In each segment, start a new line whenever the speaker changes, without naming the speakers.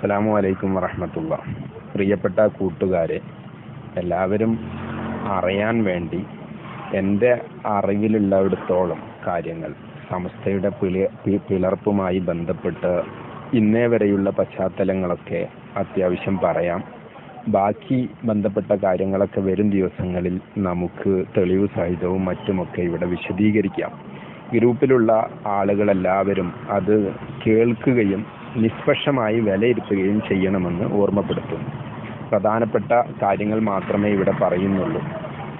അസ്സലാമു അലൈക്കും വറഹ്മത്തുള്ളാ. പ്രിയപ്പെട്ട കൂട്ടുകാരെ, എല്ലാവരും അറിയാൻ വേണ്ടി എൻ്റെ അറിവിലുള്ളിടത്തോളം കാര്യങ്ങൾ സമസ്തയുടെ പിളർപ്പുമായി ബന്ധപ്പെട്ട് ഇന്നേ വരെയുള്ള പശ്ചാത്തലങ്ങളൊക്കെ അത്യാവശ്യം പറയാം. ബാക്കി ബന്ധപ്പെട്ട കാര്യങ്ങളൊക്കെ വരും ദിവസങ്ങളിൽ നമുക്ക് തെളിവ് സഹിതവും മറ്റുമൊക്കെ ഇവിടെ വിശദീകരിക്കാം. ഗ്രൂപ്പിലുള്ള ആളുകളെല്ലാവരും അത് കേൾക്കുകയും നിഷ്പക്ഷമായി വിലയിരുത്തുകയും ചെയ്യണമെന്ന് ഓർമ്മപ്പെടുത്തുന്നു. പ്രധാനപ്പെട്ട കാര്യങ്ങൾ മാത്രമേ ഇവിടെ പറയുന്നുള്ളൂ.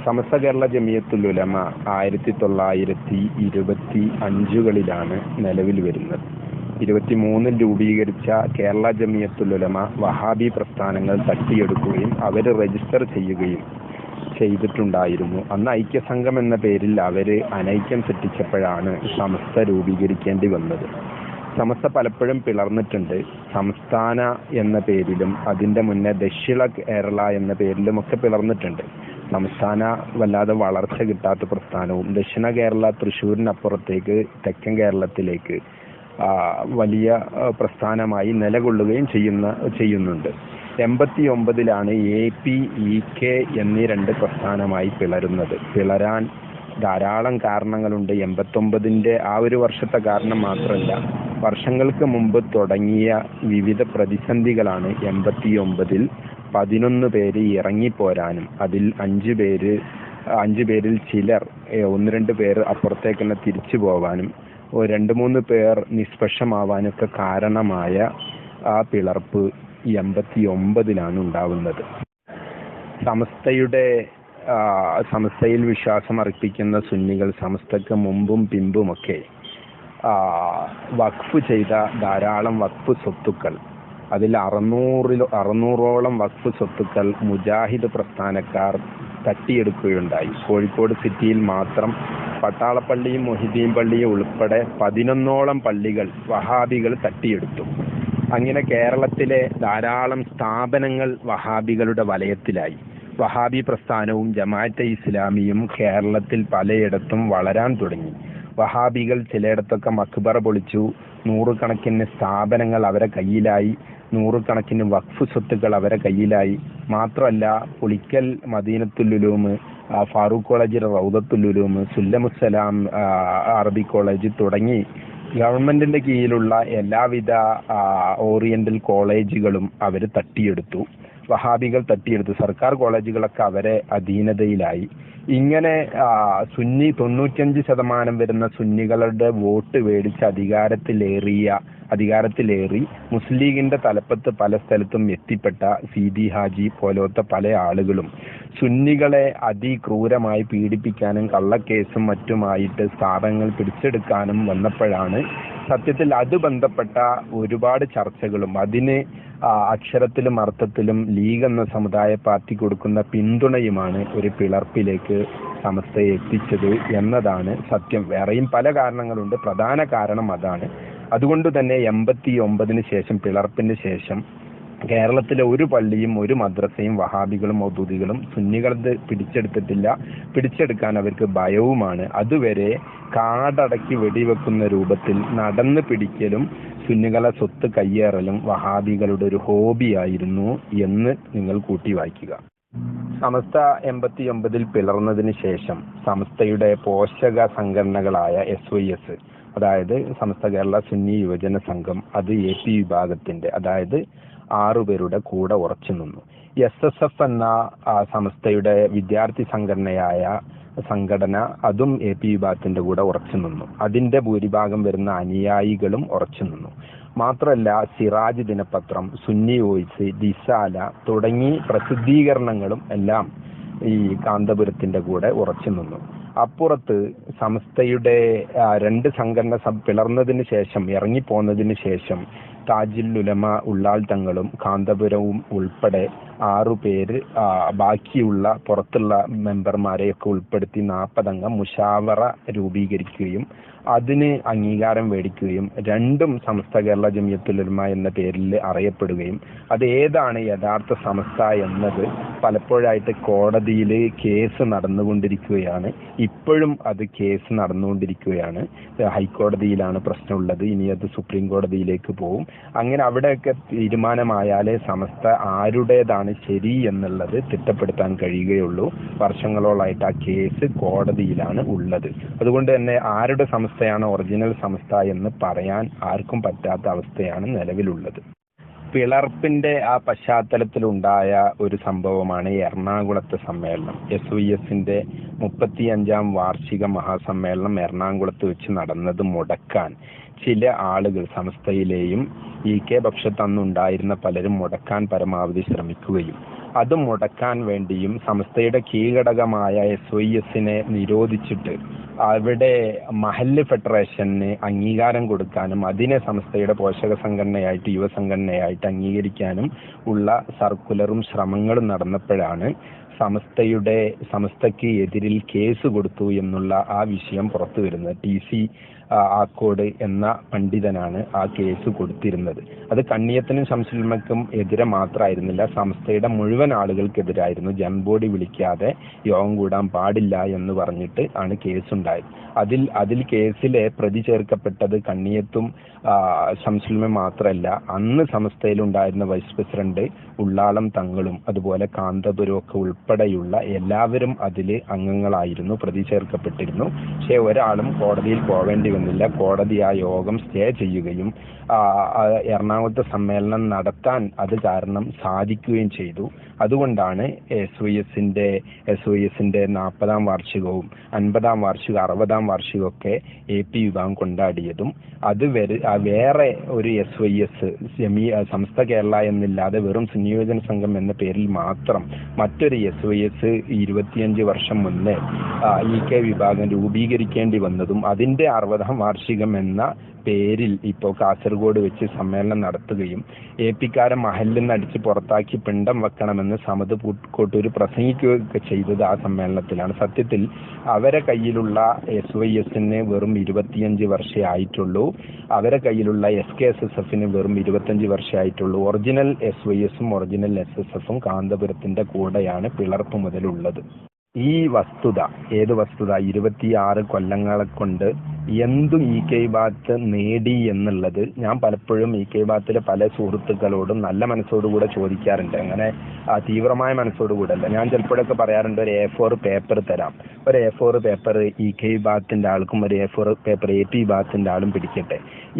സമസ്ത കേരള ജമിയത്തുൽ ഉലമ 1925 നിലവിൽ വരുന്നത്. 23 രൂപീകരിച്ച കേരള ജമിയത്തുൽ ഉലമ വഹാബി പ്രസ്ഥാനങ്ങൾ തട്ടിയെടുക്കുകയും അവർ രജിസ്റ്റർ ചെയ്യുകയും ചെയ്തിട്ടുണ്ടായിരുന്നു. അന്ന് ഐക്യസംഘം എന്ന പേരിൽ അവർ അനൈക്യം സൃഷ്ടിച്ചപ്പോഴാണ് സമസ്ത രൂപീകരിക്കേണ്ടി വന്നത്. സമസ്ത പലപ്പോഴും പിളർന്നിട്ടുണ്ട്. സംസ്ഥാന എന്ന പേരിലും അതിൻ്റെ മുന്നേ ദക്ഷിണ കേരള എന്ന പേരിലും ഒക്കെ പിളർന്നിട്ടുണ്ട്. സംസ്ഥാന വല്ലാതെ വളർച്ച കിട്ടാത്ത പ്രസ്ഥാനവും ദക്ഷിണ കേരള തൃശ്ശൂരിനപ്പുറത്തേക്ക് തെക്കൻ കേരളത്തിലേക്ക് വലിയ പ്രസ്ഥാനമായി നിലകൊള്ളുകയും ചെയ്യുന്നുണ്ട്. 89 AP-EK എന്നീ 2 പ്രസ്ഥാനമായി പിളരുന്നത്. പിളരാൻ ധാരാളം കാരണങ്ങളുണ്ട്. 89 ആ ഒരു വർഷത്തെ കാരണം മാത്രമല്ല, വർഷങ്ങൾക്ക് മുമ്പ് തുടങ്ങിയ വിവിധ പ്രതിസന്ധികളാണ് 89 11 പേര് ഇറങ്ങിപ്പോരാനും അതിൽ 5 പേരിൽ ചിലർ 1-2 പേർ അപ്പുറത്തേക്ക് തന്നെ തിരിച്ചു പോവാനും 2-3 പേർ നിഷ്പക്ഷമാവാനൊക്കെ കാരണമായ ആ പിളർപ്പ് 89 ഉണ്ടാവുന്നത്. സമസ്തയിൽ വിശ്വാസം അർപ്പിക്കുന്ന സുന്നികൾ സമസ്തക്ക് മുമ്പും പിമ്പുമൊക്കെ വഖഫ് ചെയ്ത ധാരാളം വഖഫ് സ്വത്തുക്കൾ, അതിൽ 600ഓളം വഖഫ് സ്വത്തുക്കൾ മുജാഹിദ് പ്രസ്ഥാനക്കാർ തട്ടിയെടുക്കുകയുണ്ടായി. കോഴിക്കോട് സിറ്റിയിൽ മാത്രം പട്ടാളപ്പള്ളിയും മൊഹിദ്ദീൻ പള്ളിയും ഉൾപ്പെടെ 11ഓളം പള്ളികൾ വഹാബികൾ തട്ടിയെടുത്തു. അങ്ങനെ കേരളത്തിലെ ധാരാളം സ്ഥാപനങ്ങൾ വഹാബികളുടെ വലയത്തിലായി. വഹാബി പ്രസ്ഥാനവും ജമാഅത്തെ ഇസ്ലാമിയും കേരളത്തിൽ പലയിടത്തും വളരാൻ തുടങ്ങി. വഹാബികൾ ചിലയിടത്തൊക്കെ മക്ബറ പൊളിച്ചു. 100 കണക്കിന് സ്ഥാപനങ്ങൾ അവരെ കയ്യിലായി. 100 കണക്കിന് വഖഫ് സ്വത്തുക്കൾ അവരെ കയ്യിലായി. മാത്രമല്ല, പുളിക്കൽ മദീനത്തുൽ ഉലൂം, ഫാറൂഖ് കോളേജിലെ റൗദത്തുൽ ഉലൂം, സുല്ലമുസ്സലാം അറബി കോളേജ് തുടങ്ങി ഗവൺമെന്റിന്റെ കീഴിലുള്ള എല്ലാവിധ ഓറിയന്റൽ കോളേജുകളും അവർ തട്ടിയെടുത്തു. വഹാബികൾ തട്ടിയെടുത്തു. സർക്കാർ കോളേജുകളൊക്കെ അവരെ അധീനതയിലായി. ഇങ്ങനെ സുന്നി 95% വരുന്ന സുന്നികളുടെ വോട്ട് മേടിച്ച് അധികാരത്തിലേറി മുസ്ലിം ലീഗിന്റെ തലപ്പത്ത് പല സ്ഥലത്തും എത്തിപ്പെട്ട സീതി ഹാജി പോലത്തെ പല ആളുകളും സുന്നികളെ അതിക്രൂരമായി പീഡിപ്പിക്കാനും കള്ളക്കേസും മറ്റുമായിട്ട് സ്ഥാപനങ്ങൾ പിടിച്ചെടുക്കാനും വന്നപ്പോഴാണ് സത്യത്തിൽ അത് ബന്ധപ്പെട്ട ഒരുപാട് ചർച്ചകളും അതിന് അക്ഷരത്തിലും അർത്ഥത്തിലും ലീഗ് എന്ന സമുദായ പാർട്ടി കൊടുക്കുന്ന പിന്തുണയുമാണ് ഒരു പിളർപ്പിലേക്ക് സമസ്തയെ എത്തിച്ചത് എന്നതാണ് സത്യം. വേറെയും പല കാരണങ്ങളുണ്ട്. പ്രധാന കാരണം അതാണ്. അതുകൊണ്ട് തന്നെ 89 ശേഷം, പിളർപ്പിന് ശേഷം കേരളത്തിലെ ഒരു പള്ളിയും ഒരു മദ്രസയും വഹാബികളും മൗദൂദികളും സുന്നികളത് പിടിച്ചെടുത്തിട്ടില്ല. പിടിച്ചെടുക്കാൻ അവർക്ക് ഭയവുമാണ്. അതുവരെ കാടടക്കി വെടിവെക്കുന്ന രൂപത്തിൽ നടന്നു പിടിക്കലും സുന്നികളെ സ്വത്ത് കയ്യേറലും വഹാബികളുടെ ഒരു ഹോബിയായിരുന്നു എന്ന് നിങ്ങൾ കൂട്ടി വായിക്കുക. സമസ്ത 89 പിളർന്നതിന് ശേഷം സമസ്തയുടെ പോഷക സംഘടനകളായ SYS, അതായത് സമസ്ത കേരള സുന്നി യുവജന സംഘം, അത് AP വിഭാഗത്തിന്റെ, അതായത് 6 പേരുടെ കൂടെ ഉറച്ചു നിന്നു. SSF എന്ന സമസ്തയുടെ വിദ്യാർത്ഥി സംഘടന അതും AP വിഭാഗത്തിന്റെ കൂടെ ഉറച്ചു നിന്നു. അതിന്റെ ഭൂരിഭാഗം വരുന്ന അനുയായികളും ഉറച്ചു നിന്നു. മാത്രമല്ല, സിറാജ് ദിനപത്രം, സുന്നി വോയിസ്, ദിസാല തുടങ്ങി പ്രസിദ്ധീകരണങ്ങളും എല്ലാം ഈ കാന്തപുരത്തിന്റെ കൂടെ ഉറച്ചു നിന്നു. അപ്പുറത്ത് സമസ്തയുടെ 2 സംഘടന പിളർന്നതിന് ശേഷം, ഇറങ്ങിപ്പോന്നതിന് ശേഷം താജുൽ ഉലമ ഉള്ളാൾ തങ്ങളും കാന്തപുരവും ഉൾപ്പെടെ 6 പേര് ബാക്കിയുള്ള പുറത്തുള്ള മെമ്പർമാരെയൊക്കെ ഉൾപ്പെടുത്തി 40 അംഗ മുഷാവറ രൂപീകരിക്കുകയും അതിന് അംഗീകാരം മേടിക്കുകയും രണ്ടും സമസ്ത കേരള ജമിയത്തുൽ ഉലമ എന്ന പേരിൽ അറിയപ്പെടുകയും അത് ഏതാണ് യഥാർത്ഥ സമസ്ത എന്നത് പലപ്പോഴായിട്ട് കോടതിയിൽ കേസ് നടന്നുകൊണ്ടിരിക്കുകയാണ്. ഇപ്പോഴും അത് കേസ് നടന്നുകൊണ്ടിരിക്കുകയാണ്. ഹൈക്കോടതിയിലാണ് പ്രശ്നമുള്ളത്. ഇനി അത് സുപ്രീം കോടതിയിലേക്ക് പോകും. അങ്ങനെ അവിടെയൊക്കെ തീരുമാനമായാലേ സമസ്ത ആരുടേതാണ് ശരി എന്നുള്ളത് തിട്ടപ്പെടുത്താൻ കഴിയുകയുള്ളൂ. വർഷങ്ങളോളായിട്ട് ആ കേസ് കോടതിയിലാണ് ഉള്ളത്. അതുകൊണ്ട് തന്നെ ആരുടെ സമസ്തയാണ് ഒറിജിനൽ സമസ്ത എന്ന് പറയാൻ ആർക്കും പറ്റാത്ത അവസ്ഥയാണ് നിലവിലുള്ളത്. പിളർപ്പിന്റെ ആ പശ്ചാത്തലത്തിലുണ്ടായ ഒരു സംഭവമാണ് എറണാകുളത്തെ സമ്മേളനം. SYSന്റെ 35ാം വാർഷിക മഹാസമ്മേളനം എറണാകുളത്ത് വെച്ച് നടന്നത് മുടക്കാൻ ചില ആളുകൾ സമസ്തയിലെയും EK പക്ഷത്ത് അന്നുണ്ടായിരുന്ന പലരും മുടക്കാൻ പരമാവധി ശ്രമിക്കുകയും അത് മുടക്കാൻ വേണ്ടിയും സമസ്തയുടെ കീഴ്ഘടകമായ SYSനെ നിരോധിച്ചിട്ട് അവിടെ മഹല്ല് ഫെഡറേഷന് അംഗീകാരം കൊടുക്കാനും അതിനെ സമസ്തയുടെ പോഷക സംഘടനയായിട്ട് യുവസംഘടനയായിട്ട് അംഗീകരിക്കാനും ഉള്ള സർക്കുലറും ശ്രമങ്ങളും നടന്നപ്പോഴാണ് സമസ്തയ്ക്ക് എതിരിൽ കേസ് കൊടുത്തു എന്നുള്ള ആ വിഷയം പുറത്തു വരുന്നത്. TC ആക്കോട് എന്ന പണ്ഡിതനാണ് ആ കേസ് കൊടുത്തിരുന്നത്. അത് കണ്ണിയത്തിനും ശംസുൽമക്കും എതിരെ മാത്രമായിരുന്നില്ല, സമസ്തയുടെ മുഴുവൻ ആളുകൾക്കെതിരായിരുന്നു. ജൻബോഡി വിളിക്കാതെ യോഗം കൂടാൻ പാടില്ല എന്ന് പറഞ്ഞിട്ട് ആണ് കേസുണ്ടായത്. അതിൽ കേസിലെ പ്രതി ചേർക്കപ്പെട്ടത് കണ്ണിയത്തും ശംസുൽമ മാത്രമല്ല, അന്ന് സമസ്തയിലുണ്ടായിരുന്ന വൈസ് പ്രസിഡന്റ് ഉള്ളാളം തങ്ങളും അതുപോലെ കാന്തപുരം ഒക്കെ ഉൾപ്പെടെയുള്ള എല്ലാവരും അതിൽ അംഗങ്ങളായിരുന്നു, പ്രതി ചേർക്കപ്പെട്ടിരുന്നു. പക്ഷെ ഒരാളും കോടതിയിൽ പോവേണ്ടി വന്നില്ല. കോടതി ആ യോഗം സ്റ്റേ ചെയ്യുകയും എറണാകുളത്തെ സമ്മേളനം നടത്താൻ അത് കാരണം സാധിക്കുകയും ചെയ്തു. അതുകൊണ്ടാണ് SYSന്റെ 40ാം വാർഷികവും 50ാം വാർഷികം 60ാം വാർഷികമൊക്കെ AP വിഭാഗം കൊണ്ടാടിയതും അത് വേറെ ഒരു SYS സമസ്ത കേരള എന്നില്ലാതെ വെറും സംയോജന സംഘം എന്ന പേരിൽ മാത്രം മറ്റൊരു SYS 25 വർഷം മുന്നേ EK വിഭാഗം രൂപീകരിക്കേണ്ടി വന്നതും അതിന്റെ 60ാം വാർഷികം എന്ന പേരിൽ ഇപ്പോൾ കാസർഗോഡ് വെച്ച് സമ്മേളനം നടത്തുകയും AP-ക്കാരെ മഹല്ലിൽ നിന്ന് അടിച്ച് പുറത്താക്കി പിണ്ടം വെക്കണമെന്ന് സമദ് പൂക്കോട്ടൂർ പ്രസംഗിക്കുകയൊക്കെ ചെയ്തത് ആ സമ്മേളനത്തിലാണ്. സത്യത്തിൽ അവരെ കയ്യിലുള്ള SYSന് വെറും 25 വർഷമേ ആയിട്ടുള്ളൂ. അവരെ കയ്യിലുള്ള SKSSFന് വെറും 25 വർഷമേ ആയിട്ടുള്ളൂ. ഒറിജിനൽ SYSും ഒറിജിനൽ SSFും കാന്തപുരത്തിന്റെ കൂടെയാണ് പിളർപ്പ് മുതലുള്ളത്. ഈ വസ്തുത, ഏത് വസ്തുത, 26 കൊല്ലങ്ങളെ കൊണ്ട് എന്തും EK വിഭാഗത്ത് നേടി എന്നുള്ളത് ഞാൻ പലപ്പോഴും EK വിഭാഗത്തിലെ പല സുഹൃത്തുക്കളോടും നല്ല മനസ്സോടുകൂടെ ചോദിക്കാറുണ്ട്. അങ്ങനെ തീവ്രമായ മനസ്സോടുകൂടെ അല്ല. ഞാൻ ചിലപ്പോഴൊക്കെ പറയാറുണ്ട്, ഒരു A4 പേപ്പർ തരാം, ഒരു A4 പേപ്പർ EK വിഭാഗത്തിന്റെ ആൾക്കും ഒരു A4 പേപ്പർ AP വിഭാഗത്തിന്റെ ആളും പിടിക്കട്ടെ,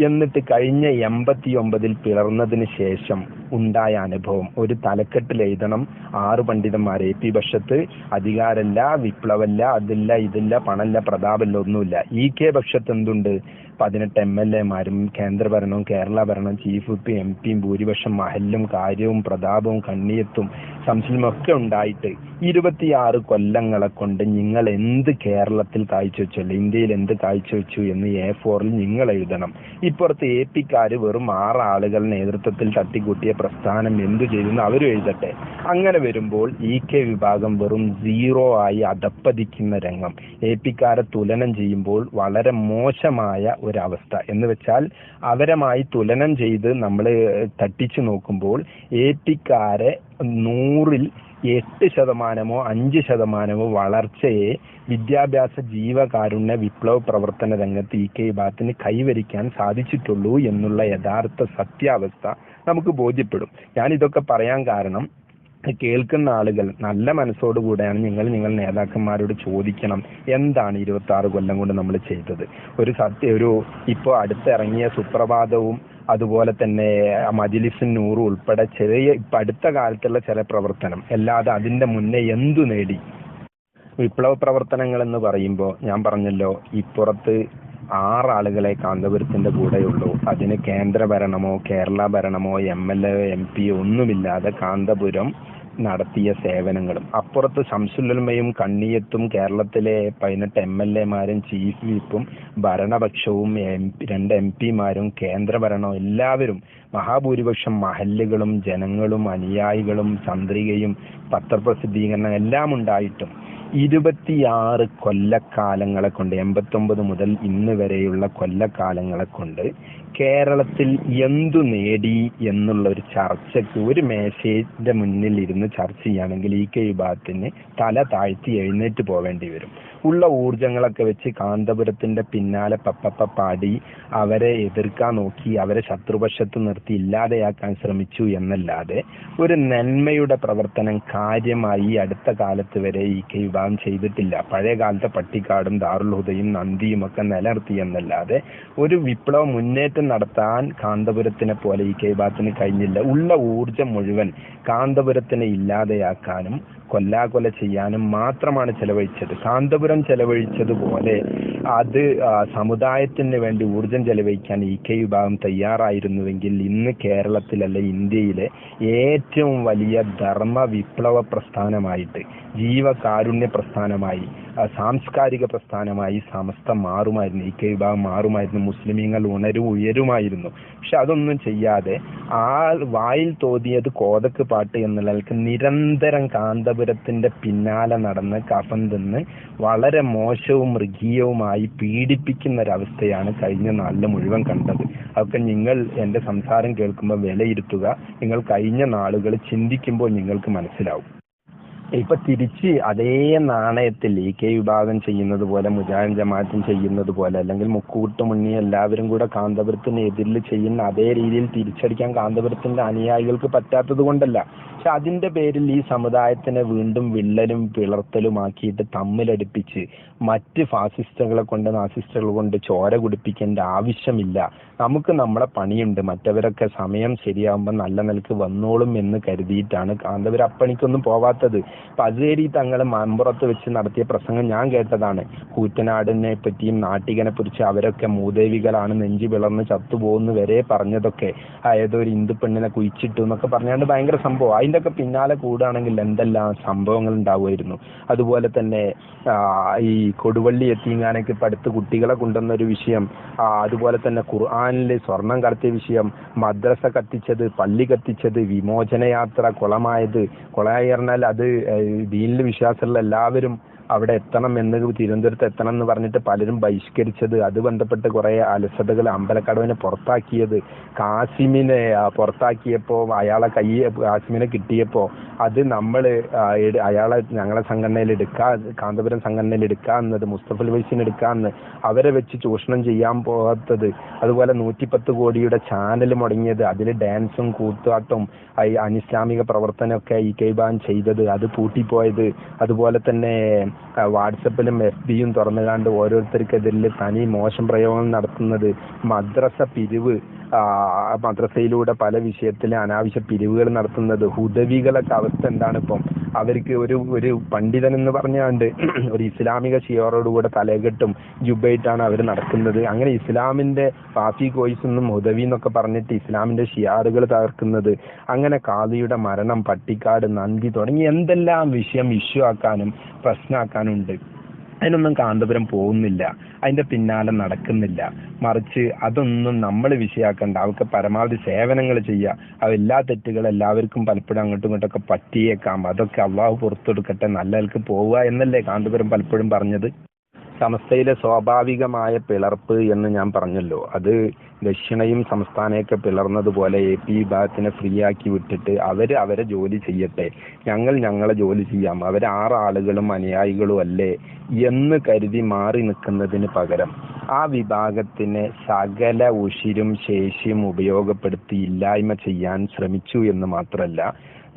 എന്നിട്ട് കഴിഞ്ഞ 89-ൽ പിളർന്നതിന് ശേഷം ഉണ്ടായ അനുഭവം ഒരു തലക്കെട്ടിൽ എഴുതണം. 6 പണ്ഡിതന്മാർ AP പക്ഷത്ത് അധികാരമില്ല, വിപ്ലവമില്ല, അതില്ല, ഇതില്ല, പണമില്ല, പ്രതാപമില്ല, ഒന്നുമില്ല. EK പക്ഷത്ത് എന്തുണ്ട്? 18 MLA-മാരും കേന്ദ്രഭരണവും കേരള ഭരണം, ചീഫ് വിപ്പ്, MP ഭൂരിപക്ഷം, മഹല്ലും കാര്യവും പ്രതാപവും കണ്ണിയത്തും സംശയവും ഒക്കെ ഉണ്ടായിട്ട് 26 കൊല്ലങ്ങളെ കൊണ്ട് നിങ്ങൾ എന്ത് കേരളത്തിൽ കാഴ്ചവെച്ചല്ലോ, ഇന്ത്യയിൽ എന്ത് കാഴ്ചവെച്ചു എന്ന് A4-ൽ നിങ്ങൾ എഴുതണം. ഇപ്പുറത്ത് AP-ക്കാര് വെറും 6 ആളുകൾ നേതൃത്വത്തിൽ തട്ടിക്കൂട്ടിയ പ്രസ്ഥാനം എന്തു ചെയ്തെന്ന് അവരും എഴുതട്ടെ. അങ്ങനെ വരുമ്പോൾ EK വിഭാഗം വെറും 0 ആയി അധപ്പതിക്കുന്ന രംഗം AP-ക്കാരെ തുലനം ചെയ്യുമ്പോൾ വളരെ മോശമായ ഒരവസ്ഥ. എന്ന് വെച്ചാൽ അവരുമായി തുലനം ചെയ്ത് നമ്മൾ തട്ടിച്ചു നോക്കുമ്പോൾ AP-ക്കാരെ 100-ൽ 8%, 5% വളർച്ചയെ വിദ്യാഭ്യാസ, ജീവകാരുണ്യ, വിപ്ലവ പ്രവർത്തന രംഗത്ത് EK വിഭാഗത്തിന് കൈവരിക്കാൻ സാധിച്ചിട്ടുള്ളൂ എന്നുള്ള യഥാർത്ഥ സത്യാവസ്ഥ നമുക്ക് ബോധ്യപ്പെടും. ഞാനിതൊക്കെ പറയാൻ കാരണം, കേൾക്കുന്ന ആളുകൾ നല്ല മനസ്സോടുകൂടെയാണ് നിങ്ങൾ നേതാക്കന്മാരോട് ചോദിക്കണം, എന്താണ് 26 കൊല്ലം കൊണ്ട് നമ്മൾ ചെയ്തത്. ഒരു ഇപ്പോൾ അടുത്തിറങ്ങിയ സുപ്രഭാതവും അതുപോലെ തന്നെ മജ്‌ലിസുൻ നൂർ ഉൾപ്പെടെ ഇപ്പം അടുത്ത കാലത്തുള്ള ചില പ്രവർത്തനം അല്ലാതെ അതിന്റെ മുന്നേ എന്തു നേടി? വിപ്ലവ പ്രവർത്തനങ്ങൾ എന്ന് പറയുമ്പോൾ ഞാൻ പറഞ്ഞല്ലോ, ഇപ്പുറത്ത് 6 ആളുകളെ കാന്തപുരത്തിന്റെ കൂടെയുള്ളൂ. അതിന് കേന്ദ്ര ഭരണമോ കേരള ഭരണമോ MLA MP ഒന്നുമില്ലാതെ കാന്തപുരം നടത്തിയ സേവനങ്ങളും, അപ്പുറത്ത് ശംസുലുലമയും കണ്ണിയത്തും കേരളത്തിലെ 18 MLA-മാരും ചീഫ് വിപ്പും ഭരണപക്ഷവും 2 MP-മാരും കേന്ദ്ര ഭരണവും എല്ലാവരും മഹാഭൂരിപക്ഷം മഹല്ലുകളും ജനങ്ങളും അനുയായികളും ചന്ദ്രികയും പത്രപ്രസിദ്ധീകരണം എല്ലാം ഉണ്ടായിട്ടും 26 കൊല്ലക്കാലങ്ങളെ കൊണ്ട് 89 മുതൽ ഇന്ന് വരെയുള്ള കൊല്ലക്കാലങ്ങളെ കൊണ്ട് കേരളത്തിൽ എന്തു നേടി എന്നുള്ള ഒരു ചർച്ചയ്ക്ക് ഒരു മേശയുടെ മുന്നിൽ ഇരുന്ന് ചർച്ച ചെയ്യുകയാണെങ്കിൽ കെ വിഭാഗത്തിന് തല താഴ്ത്തി എഴുന്നേറ്റ് പോവേണ്ടി വരും. ഉള്ള ഊർജങ്ങളൊക്കെ വെച്ച് കാന്തപുരത്തിന്റെ പിന്നാലെ പപ്പപ്പ പാടി അവരെ എതിർക്കാൻ നോക്കി, അവരെ ശത്രുപക്ഷത്ത് നിർത്തി ഇല്ലാതെയാക്കാൻ ശ്രമിച്ചു എന്നല്ലാതെ ഒരു നന്മയുടെ പ്രവർത്തനം കാര്യമായി അടുത്ത കാലത്ത് വരെ കെ വിഭാഗം ചെയ്തിട്ടില്ല. പഴയ കാലത്തെ പട്ടിക്കാടും ദാറുൽ ഹുദയും നന്ദിയും ഒക്കെ നിലനിർത്തി എന്നല്ലാതെ ഒരു വിപ്ലവ മുന്നേറ്റം നടത്താൻ കാന്തപുരത്തിനെ പോലെ കെ വിഭാഗത്തിന് കഴിഞ്ഞില്ല. ഉള്ള ഊർജം മുഴുവൻ കാന്തപുരത്തിനെ ഇല്ലാതെയാക്കാനും കൊല്ലാകൊല ചെയ്യാനും മാത്രമാണ് ചെലവഴിച്ചത്. കാന്തപുരം ചെലവഴിച്ചതുപോലെ അത് സമുദായത്തിന് വേണ്ടി ഊർജം ചെലവഴിക്കാൻ കെ വിഭാഗം തയ്യാറായിരുന്നുവെങ്കിൽ ഇന്ന് കേരളത്തിലല്ല ഇന്ത്യയിലെ ഏറ്റവും വലിയ ധർമ്മ വിപ്ലവ പ്രസ്ഥാനമായിട്ട്, ജീവകാരുണ്യ പ്രസ്ഥാനമായി, സാംസ്കാരിക പ്രസ്ഥാനമായി സമസ്ത മാറുമായിരുന്നു. കെ വിഭാഗം മാറുമായിരുന്നു. മുസ്ലിമീങ്ങൾ ഉയരുമായിരുന്നു. പക്ഷെ അതൊന്നും ചെയ്യാതെ വായിൽ തോന്നിയത് കോതക്ക് പാട്ട് എന്നുള്ളവർക്ക് നിരന്തരം കാന്തപുരത്തിന്റെ പിന്നാലെ നടന്ന് കഫം തിന്ന് വളരെ മോശവും മൃഗീയവുമായി പീഡിപ്പിക്കുന്ന ഒരവസ്ഥയാണ് കഴിഞ്ഞ നാളിൽ മുഴുവൻ കണ്ടത്. അതൊക്കെ നിങ്ങൾ എന്റെ സംസാരം കേൾക്കുമ്പോൾ വിലയിരുത്തുക. നിങ്ങൾ കഴിഞ്ഞ നാളുകൾ ചിന്തിക്കുമ്പോൾ നിങ്ങൾക്ക് മനസ്സിലാവും. ഇപ്പൊ തിരിച്ച് അതേ നാണയത്തിൽ കെ വിഭാഗം ചെയ്യുന്നത് പോലെ, മുജാഹിദ് ജമാഅത്തും ചെയ്യുന്നത് പോലെ, അല്ലെങ്കിൽ മുക്കൂട്ട് മുന്നേ എല്ലാവരും കൂടെ കാന്തപുരത്തിന് എതിരിൽ ചെയ്യുന്ന അതേ രീതിയിൽ തിരിച്ചടിക്കാൻ കാന്തപുരത്തിന്റെ അനുയായികൾക്ക് പറ്റാത്തത് കൊണ്ടല്ല. പക്ഷെ അതിന്റെ പേരിൽ ഈ സമുദായത്തിനെ വീണ്ടും വിള്ളലും പിളർത്തലുമാക്കിയിട്ട് തമ്മിലടിപ്പിച്ച് മറ്റ് ഫാസിസ്റ്റുകളെ കൊണ്ട് നാസിസ്റ്റുകളെ കൊണ്ട് ചോര കുടിപ്പിക്കേണ്ട ആവശ്യമില്ല. നമുക്ക് നമ്മളെ പണിയുണ്ട്. മറ്റവരൊക്കെ സമയം ശരിയാകുമ്പോൾ നല്ല നിലക്ക് വന്നോളും എന്ന് കരുതിയിട്ടാണ് കാന്തപുരം അപ്പണിക്കൊന്നും പോവാത്തത്. അപ്പൊ അസേരി തങ്ങൾ മമ്പുറത്ത് വെച്ച് നടത്തിയ പ്രസംഗം ഞാൻ കേട്ടതാണ്. കൂറ്റനാടിനെ പറ്റിയും നാട്ടികനെ കുറിച്ച് അവരൊക്കെ മൂദേവികളാണ്, നെഞ്ചു പിളർന്ന് ചത്തുപോകുന്നു വരെ പറഞ്ഞതൊക്കെ ഏതൊരു ഹിന്ദു പെണ്ണിനെ കുഴിച്ചിട്ടു എന്നൊക്കെ പറഞ്ഞാണ്ട് ഭയങ്കര സംഭവം. അതിന്റെ ഒക്കെ പിന്നാലെ കൂടുകയാണെങ്കിൽ എന്തെല്ലാം സംഭവങ്ങൾ ഉണ്ടാവുമായിരുന്നു. അതുപോലെ തന്നെ ഈ കൊടുവള്ളി എത്തിങ്ങാനൊക്കെ ഇപ്പൊ അടുത്ത് കുട്ടികളെ കൊണ്ടുവന്ന ഒരു വിഷയം, അതുപോലെ തന്നെ ഖുർആനിൽ സ്വർണം കടത്തിയ വിഷയം, മദ്രസ കത്തിച്ചത്, പള്ളി കത്തിച്ചത്, വിമോചനയാത്ര കൊളമായത്, കൊളയായി പറഞ്ഞാൽ അത് ദീനിൽ വിശ്വാസമുള്ള എല്ലാവരും അവിടെ എത്തണം എന്ന്, തിരുവനന്തപുരത്ത് എത്തണം എന്ന് പറഞ്ഞിട്ട് പലരും ബഹിഷ്കരിച്ചത്, അത് ബന്ധപ്പെട്ട് കുറെ അലസതകൾ, അമ്പലക്കടവിനെ പുറത്താക്കിയത്, കാസിമിനെ പുറത്താക്കിയപ്പോ കാസിമിനെ കിട്ടിയപ്പോ അത് അയാളെ ഞങ്ങളെ സംഘടനയിൽ കാന്തപുരം സംഘടനയിൽ എന്നത്, മുസ്തഫൽ വൈസിന് എടുക്കാന്ന് അവരെ വെച്ച് ചൂഷണം ചെയ്യാൻ പോകാത്തത്, അതുപോലെ 110 കോടിയുടെ ചാനൽ മുടങ്ങിയത്, അതിൽ ഡാൻസും കൂത്താട്ടവും അനിസ്ലാമിക പ്രവർത്തനമൊക്കെ കെ വിഭാഗം ചെയ്തത്, അത് പൂട്ടിപ്പോയത്, അതുപോലെ തന്നെ വാട്സപ്പിലും FBയും തുറന്നുകാണ്ട് ഓരോരുത്തർക്കെതിരിൽ തനി മോശം പ്രയോഗങ്ങൾ നടത്തുന്നത്, മദ്രസ പിരിവ്, മദ്രസയിലൂടെ പല വിഷയത്തിലെ അനാവശ്യ പിരിവുകൾ നടത്തുന്നത്, ഹുദവികളൊക്കെ അവസ്ഥ എന്താണ് ഇപ്പം? അവർക്ക് ഒരു പണ്ഡിതൻ എന്ന് പറഞ്ഞാണ്ട് ഒരു ഇസ്ലാമിക ഷിയോറോടുകൂടെ തലകെട്ടും ജുബൈറ്റാണ് അവർ നടക്കുന്നത്. അങ്ങനെ ഇസ്ലാമിന്റെ ഫാഫി കോയ്സ് എന്നും ഹുദവി എന്നൊക്കെ പറഞ്ഞിട്ട് ഇസ്ലാമിന്റെ ഷിയാറുകൾ തകർക്കുന്നത്, അങ്ങനെ ഖാദിയുടെ മരണം, പട്ടിക്കാട്, നന്ദി തുടങ്ങി എന്തെല്ലാം വിഷയം ഇഷ്യൂ ആക്കാനും പ്രശ്നമാക്കാനും ഉണ്ട്. അതിനൊന്നും കാന്തപുരം പോകുന്നില്ല, അതിന്റെ പിന്നാലെ നടക്കുന്നില്ല. മറിച്ച് അതൊന്നും നമ്മൾ വിഷയാക്കണ്ട. അവർക്ക് പരമാവധി സേവനങ്ങൾ ചെയ്യുക. എല്ലാ തെറ്റുകളും എല്ലാവർക്കും പലപ്പോഴും അങ്ങോട്ടും ഇങ്ങോട്ടൊക്കെ പറ്റിയേക്കാം. അതൊക്കെ അള്ളാഹു പുറത്തെടുക്കട്ടെ, നല്ലവർക്ക് പോവുക എന്നല്ലേ കാന്തപുരം പലപ്പോഴും പറഞ്ഞത്. സമസ്തയിലെ സ്വാഭാവികമായ പിളർപ്പ് എന്ന് ഞാൻ പറഞ്ഞല്ലോ, അത് ദക്ഷിണയും സംസ്ഥാനമൊക്കെ പിളർന്നതുപോലെ AP വിഭാഗത്തിനെ ഫ്രീ ആക്കി വിട്ടിട്ട് അവരെ ജോലി ചെയ്യട്ടെ, ഞങ്ങളെ ജോലി ചെയ്യാം, 6 ആളുകളും അനുയായികളും അല്ലേ എന്ന് കരുതി മാറി നിൽക്കുന്നതിന് പകരം ആ വിഭാഗത്തിനെ സകല ഉഷിരും ശേഷിയും ഉപയോഗപ്പെടുത്തി ഇല്ലായ്മ ചെയ്യാൻ ശ്രമിച്ചു എന്ന് മാത്രമല്ല,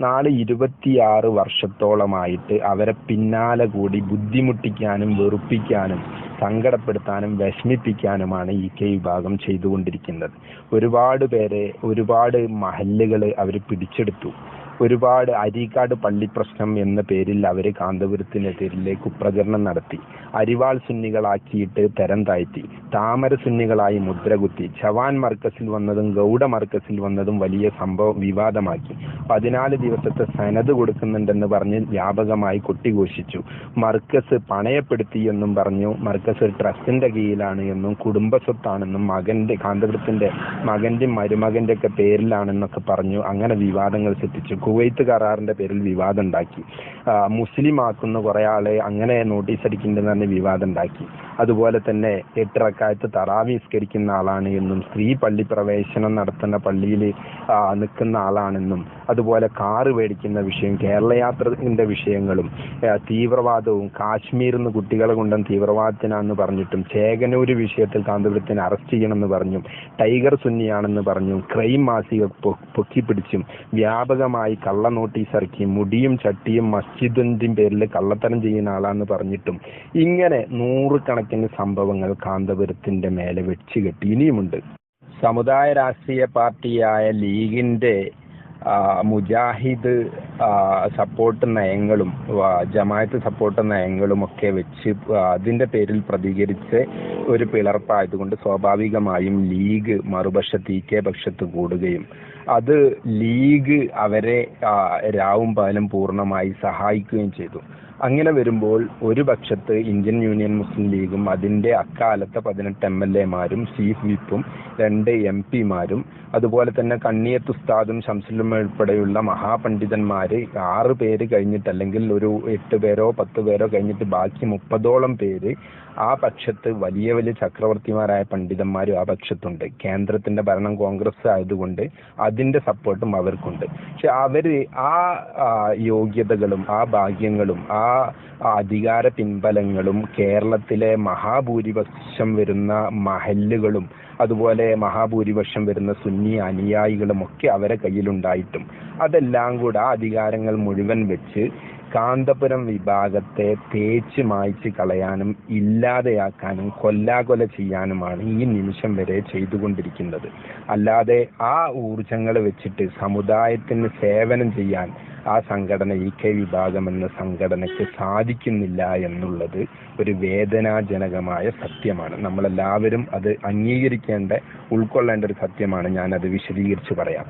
നാളെ 26 വർഷത്തോളമായിട്ട് അവരെ പിന്നാലെ കൂടി ബുദ്ധിമുട്ടിക്കാനും വെറുപ്പിക്കാനും സങ്കടപ്പെടുത്താനും വിഷമിപ്പിക്കാനുമാണ് കെ വിഭാഗം ചെയ്തുകൊണ്ടിരിക്കുന്നത്. ഒരുപാട് പേരെ, ഒരുപാട് മഹല്ലുകൾ അവർ പിടിച്ചെടുത്തു. ഒരുപാട് അരീക്കാട് പള്ളി പ്രശ്നം എന്ന പേരിൽ അവർ കാന്തപുരത്തിനെതിരെ കുപ്രചരണം നടത്തി. അരിവാൾ സുന്നികളാക്കിയിട്ട് തരം താഴ്ത്തി, താമര സുന്നികളായി മുദ്രകുത്തി, ചവാൻ മർക്കസിൽ വന്നതും ഗൗഡ മർക്കസിൽ വന്നതും വലിയ വിവാദമാക്കി. 14 ദിവസത്തെ സനത് കൊടുക്കുന്നുണ്ടെന്ന് പറഞ്ഞ് വ്യാപകമായി കൊട്ടിഘോഷിച്ചു. മർക്കസ് പണയപ്പെടുത്തിയെന്നും പറഞ്ഞു. മർക്കസ് ട്രസ്റ്റിന്റെ കീഴിലാണ് എന്നും കുടുംബസ്വത്താണെന്നും കാന്തപുരത്തിന്റെ മകന്റെയും മരുമകന്റെ ഒക്കെ പേരിലാണെന്നൊക്കെ പറഞ്ഞു. അങ്ങനെ വിവാദങ്ങൾ സൃഷ്ടിച്ചു. കുവൈത്ത് കരാറിന്റെ പേരിൽ വിവാദം ഉണ്ടാക്കി. മുസ്ലിം ആക്കുന്ന കുറെ ആളെ അങ്ങനെ നോട്ടീസ് അടിക്കേണ്ടെന്ന് പറഞ്ഞ് വിവാദം ഉണ്ടാക്കി. അതുപോലെ തന്നെ 8 റക്അത്ത് തറാവീഹ് നിസ്കരിക്കുന്ന ആളാണ് എന്നും സ്ത്രീ പള്ളി പ്രവേശനം നടത്തുന്ന പള്ളിയിൽ നിൽക്കുന്ന ആളാണെന്നും അതുപോലെ കാറ് മേടിക്കുന്ന വിഷയം, കേരളയാത്രയുടെ വിഷയങ്ങളും തീവ്രവാദവും കാശ്മീരിൽ നിന്ന് കുട്ടികളെ കൊണ്ടും തീവ്രവാദത്തിനാണെന്ന് പറഞ്ഞിട്ടും ചേകനൂര് വിഷയത്തിൽ കാന്തപുരത്തിനെ അറസ്റ്റ് ചെയ്യണമെന്ന് പറഞ്ഞും ടൈഗർ സുന്നിയാണെന്ന് പറഞ്ഞും ക്രൈം മാസിക പൊക്കിപ്പിടിച്ചും വ്യാപകമായി കള്ള നോട്ടീസ് ഇറക്കി മുടിയും ചട്ടിയും മസ്ജിദിന്റെ പേരിൽ കള്ളത്തരം ചെയ്യുന്ന ആളാന്ന് പറഞ്ഞിട്ടും ഇങ്ങനെ നൂറുകണക്കിന് സംഭവങ്ങൾ കാന്തപുരത്തിന്റെ മേലെ വെച്ച് കെട്ടി. ഇനിയുമുണ്ട്. സമുദായ രാഷ്ട്രീയ പാർട്ടിയായ ലീഗിന്റെ മുജാഹിദ് സപ്പോർട്ട് നയങ്ങളും ജമാഅത്ത് സപ്പോർട്ട് നയങ്ങളും ഒക്കെ വെച്ച് അതിന്റെ പേരിൽ പ്രതികരിച്ച് ഒരു പിളർപ്പായതുകൊണ്ട് സ്വാഭാവികമായും ലീഗ് മറുപക്ഷത്ത് ഇ കെ പക്ഷത്ത് കൂടുകയും അത് ലീഗ് അവരെ രാവും പകലും പൂർണ്ണമായി സഹായിക്കുകയും ചെയ്തു. അങ്ങനെ വരുമ്പോൾ ഒരു പക്ഷത്ത് ഇന്ത്യൻ യൂണിയൻ മുസ്ലിം ലീഗും അതിന്റെ അക്കാലത്തെ 18 MLA-മാരും ചീഫ് വിപ്പും 2 MP-മാരും അതുപോലെ തന്നെ കണ്ണിയത്ത് ഉസ്താദും ശംസുലുമ ഉൾപ്പെടെയുള്ള മഹാപണ്ഡിതന്മാര് 6 പേര് കഴിഞ്ഞിട്ട് അല്ലെങ്കിൽ ഒരു 8 പേരോ 10 പേരോ കഴിഞ്ഞിട്ട് ബാക്കി 30ഓളം പേര് ആ പക്ഷത്ത് വലിയ വലിയ ചക്രവർത്തിമാരായ പണ്ഡിതന്മാരും ആ പക്ഷത്തുണ്ട്. കേന്ദ്രത്തിന്റെ ഭരണം കോൺഗ്രസ് ആയതുകൊണ്ട് അതിന്റെ സപ്പോർട്ടും അവർക്കുണ്ട്. പക്ഷെ അവര് ആ യോഗ്യതകളും ആ ഭാഗ്യങ്ങളും ആ അധികാര പിൻബലങ്ങളും കേരളത്തിലെ മഹാഭൂരിപക്ഷം വരുന്ന മഹല്ലുകളും അതുപോലെ മഹാഭൂരിപക്ഷം വരുന്ന സുന്നി അനുയായികളും ഒക്കെ അവരെ കയ്യിലുണ്ടായിട്ടും അതെല്ലാം കൂടെ ആ അധികാരങ്ങൾ മുഴുവൻ വെച്ച് കാന്തപുരം വിഭാഗത്തെ തേച്ച് മായ്ച്ച് കളയാനും ഇല്ലാതെയാക്കാനും കൊല്ലാകൊല ചെയ്യാനുമാണ് ഈ നിമിഷം വരെ ചെയ്തുകൊണ്ടിരിക്കുന്നത്. അല്ലാതെ ആ ഊർജങ്ങൾ വെച്ചിട്ട് സമുദായത്തിന് സേവനം ചെയ്യാൻ ആ സംഘടന ഇ.കെ. വിഭാഗം എന്ന സംഘടനയ്ക്ക് സാധിക്കുന്നില്ല എന്നുള്ളത് ഒരു വേദനാജനകമായ സത്യമാണ്. നമ്മളെല്ലാവരും അത് അംഗീകരിക്കേണ്ട ഉൾക്കൊള്ളേണ്ട ഒരു സത്യമാണ്. ഞാനത് വിശദീകരിച്ച് പറയാം.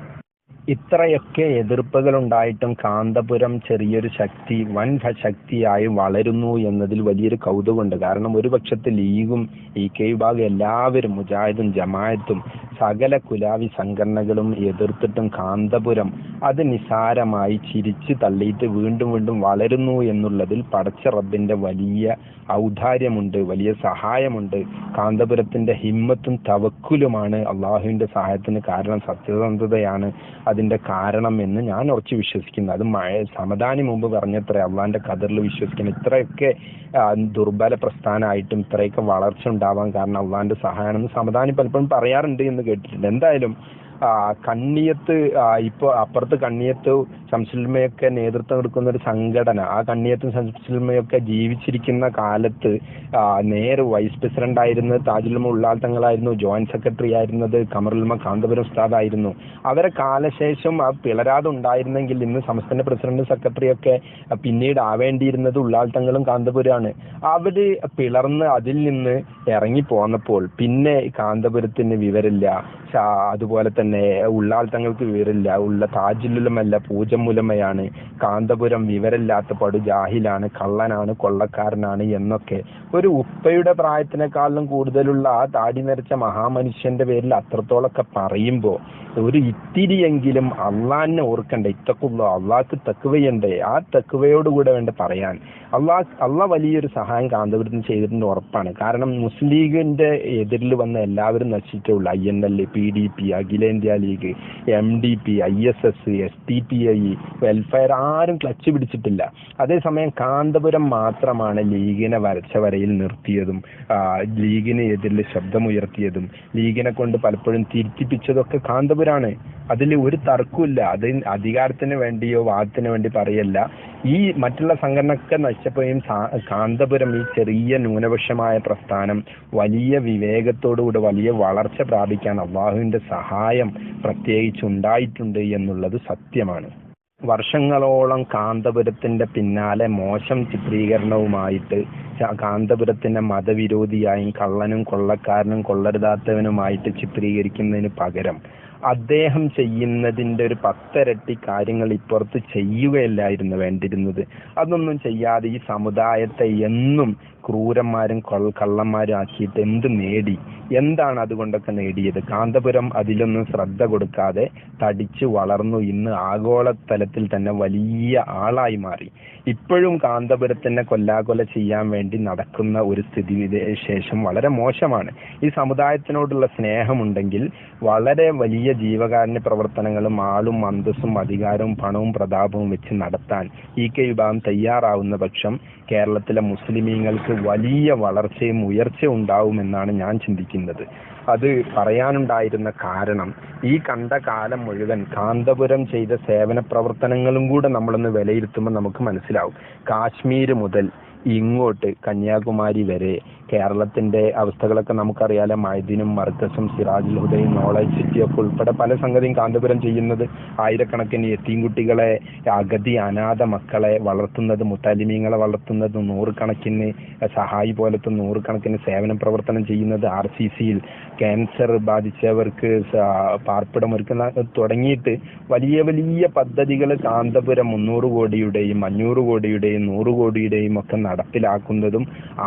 ഇത്രയൊക്കെ എതിർപ്പുകൾ ഉണ്ടായിട്ടും കാന്തപുരം ചെറിയൊരു ശക്തി വൻ ശക്തിയായി വളരുന്നു എന്നതിൽ വലിയൊരു കൗതുകമുണ്ട്. കാരണം ഒരു പക്ഷത്ത് ലീഗും ഇ.കെ. വിഭാഗം എല്ലാവരും മുജാഹിദും ജമാഅത്തും സകല കുലാവി സംഘടനകളും എതിർത്തിട്ടും കാന്തപുരം അത് നിസാരമായി ചിരിച്ചു തള്ളിയിട്ട് വീണ്ടും വീണ്ടും വളരുന്നു എന്നുള്ളതിൽ പടച്ച റബ്ബിന്റെ വലിയ ഔദാര്യമുണ്ട്, വലിയ സഹായമുണ്ട്. കാന്തപുരത്തിന്റെ ഹിമ്മത്തും തവക്കുലുമാണ് അള്ളാഹുവിന്റെ സഹായത്തിന് കാരണം. സത്യസന്ധതയാണ് അതിന്റെ കാരണം എന്ന് ഞാൻ ഉറച്ചു വിശ്വസിക്കുന്നു. അത് സമദാനി മുമ്പ് പറഞ്ഞത്ര അള്ളാന്റെ ഖദറിൽ വിശ്വസിക്കുന്നു. ഇത്രയൊക്കെ ദുർബല പ്രസ്ഥാനമായിട്ടും ഇത്രയൊക്കെ വളർച്ച ഉണ്ടാവാൻ കാരണം അള്ളാന്റെ സഹായമാണെന്ന് സമദാനി പലപ്പോഴും പറയാറുണ്ട് എന്ന് കേട്ടിട്ടുണ്ട്. എന്തായാലും കണ്ണിയത്ത് ഇപ്പൊ അപ്പുറത്ത് കണ്ണിയത്ത് ശംസുലുമയൊക്കെ നേതൃത്വം എടുക്കുന്ന ഒരു സംഘടന, ആ കണ്ണിയത്തും ശംസുലുമയൊക്കെ ജീവിച്ചിരിക്കുന്ന കാലത്ത് നേരെ വൈസ് പ്രസിഡന്റ് ആയിരുന്നത് താജുലുമ ഉള്ളാൽ തങ്ങളായിരുന്നു, ജോയിന്റ് സെക്രട്ടറി ആയിരുന്നത് കമറുലുമ കാന്തപുരം ഉസ്താദ് ആയിരുന്നു. അവരെ കാലശേഷം ആ പിളരാതെ ഉണ്ടായിരുന്നെങ്കിൽ ഇന്ന് സംസ്ഥാന പ്രസിഡന്റ് സെക്രട്ടറി ഒക്കെ പിന്നീട് ആവേണ്ടിയിരുന്നത് ഉള്ളാൽ തങ്ങളും കാന്തപുരമാണ്. അവര് പിളർന്ന് അതിൽ നിന്ന് ഇറങ്ങി പോന്നപ്പോൾ പിന്നെ കാന്തപുരത്തിന് വിവരമില്ല, അതുപോലെ തന്നെ ഉള്ളാൽ തങ്ങൾക്ക് വിവരമില്ല, ഉള്ള താജുലുമല്ല പൂജമുലമയാണ്, കാന്തപുരം വിവരമില്ലാത്ത പടു ജാഹിലാണ്, കള്ളനാണ്, കൊള്ളക്കാരനാണ് എന്നൊക്കെ ഒരു ഉപ്പയുടെ പ്രായത്തിനേക്കാളും കൂടുതലുള്ള ആ താടി നിറച്ച മഹാമനുഷ്യന്റെ പേരിൽ അത്രത്തോളൊക്കെ പറയുമ്പോൾ ഒരു ഇത്തിരിയെങ്കിലും അള്ളാഹിനെ ഓർക്കണ്ടേ? ഇത്തക്കുള്ളൂ, അള്ളാഹ്ക്ക് തക്കുവയുണ്ടേ, ആ തക്കുവയോടുകൂടെ വേണ്ട പറയാൻ. അള്ളാഹ് വലിയൊരു സഹായം കാന്തപുരത്തിന് ചെയ്തിട്ടുണ്ട്, ഉറപ്പാണ്. കാരണം മുസ്ലിം ലീഗിന്റെ എതിരിൽ വന്ന എല്ലാവരും നശിച്ചിട്ടുള്ള INL, PDP, അഖിലേന്ത്യാ league, MDP, ISS, STPI, welfare ആരും ക്ലച്ച് പിടിച്ചിട്ടില്ല. അതേസമയം കാന്തപുരം മാത്രമാണ് ലീഗിനെ വരച്ച വരയിൽ നിർത്തിയതും ലീഗിന് എതിരിൽ ശബ്ദമുയർത്തിയതും ലീഗിനെ കൊണ്ട് പലപ്പോഴും തിരുത്തിപ്പിച്ചതൊക്കെ കാന്തപുരാണ്. അതിൽ ഒരു തർക്കമില്ല. അത് അധികാരത്തിന് വേണ്ടിയോ വാദത്തിന് വേണ്ടി പറയല്ല. ഈ മറ്റുള്ള സംഘടനയൊക്കെ നശിച്ചപ്പോഴും കാന്തപുരം ഈ ചെറിയ ന്യൂനപക്ഷമായ പ്രസ്ഥാനം വലിയ വിവേകത്തോടുകൂടി വലിയ വളർച്ച പ്രാപിക്കാൻ അള്ളാഹുവിന്റെ സഹായം പ്രത്യേകിച്ച് ഉണ്ടായിട്ടുണ്ട് എന്നുള്ളത് സത്യമാണ്. വർഷങ്ങളോളം കാന്തപുരത്തിന്റെ പിന്നാലെ മോശം ചിത്രീകരണവുമായിട്ട് കാന്തപുരത്തിന്റെ മതവിരോധിയായും കള്ളനും കൊള്ളക്കാരനും കൊള്ളരുതാത്തവനുമായിട്ട് ചിത്രീകരിക്കുന്നതിന് പകരം അദ്ദേഹം ചെയ്യുന്നതിന്റെ ഒരു 10 ഇരട്ടി കാര്യങ്ങൾ ഇപ്പുറത്ത് ചെയ്യുകയല്ലായിരുന്നു വേണ്ടിയിരുന്നത്. അതൊന്നും ചെയ്യാതെ ഈ സമുദായത്തെ എന്നും ക്രൂരന്മാരും കള്ളന്മാരും ആക്കിയിട്ട് എന്ത് നേടി? എന്താണ് അതുകൊണ്ടൊക്കെ നേടിയത്? കാന്തപുരം അതിലൊന്നും ശ്രദ്ധ കൊടുക്കാതെ തടിച്ചു വളർന്നു ഇന്ന് ആഗോളതലത്തിൽ തന്നെ വലിയ ആളായി മാറി. ഇപ്പോഴും കാന്തപുരത്തിനെ കൊല്ലാകൊല ചെയ്യാൻ വേണ്ടി നടക്കുന്ന ഒരു സ്ഥിതിവിശേഷം വളരെ മോശമാണ്. ഈ സമുദായത്തിനോടുള്ള സ്നേഹമുണ്ടെങ്കിൽ വളരെ വലിയ ജീവകാരുണ്യ പ്രവർത്തനങ്ങളും ആളും അന്തസ്സും അധികാരവും പണവും പ്രതാപവും വെച്ച് നടത്താൻ കെ വിഭാഗം തയ്യാറാവുന്ന പക്ഷം കേരളത്തിലെ മുസ്ലിമീങ്ങൾക്ക് വലിയ വളർച്ചയും ഉയർച്ചയും ഉണ്ടാവുമെന്നാണ് ഞാൻ ചിന്തിക്കുന്നത്. അത് പറയാനുണ്ടായിരുന്ന കാരണം ഈ കണ്ട കാലം മുഴുവൻ കാന്തപുരം ചെയ്ത സേവന പ്രവർത്തനങ്ങളും കൂടെ നമ്മളൊന്ന് വിലയിരുത്തുമ്പോൾ നമുക്ക് മനസ്സിലാവും. കാശ്മീർ മുതൽ ഇങ്ങോട്ട് കന്യാകുമാരി വരെ കേരളത്തിന്റെ അവസ്ഥകളൊക്കെ നമുക്കറിയാലോ. മൈദിനും മർക്കസും സിറാജുൽ ഹുദയും നോളജ് സിറ്റിയൊക്കെ ഉൾപ്പെടെ പല സംഗതിയും കാന്തപുരം ചെയ്യുന്നത്. ആയിരക്കണക്കിന് യത്തീംകുട്ടികളെ, അഗതി അനാഥ മക്കളെ വളർത്തുന്നത്, മുത്തലിമീങ്ങളെ വളർത്തുന്നത്, നൂറുകണക്കിന് സഹായി പോലത്തെ നൂറുകണക്കിന് സേവന പ്രവർത്തനം ചെയ്യുന്നത്, RCCയിൽ ക്യാൻസർ ബാധിച്ചവർക്ക് പാർപ്പിടമൊരുക്കുന്ന തുടങ്ങിയിട്ട് വലിയ വലിയ പദ്ധതികൾ കാന്തപുരം 300 കോടിയുടെയും 500 കോടിയുടെയും 100 കോടിയുടെയും ഒക്കെ നടപ്പിലാക്കുന്നതും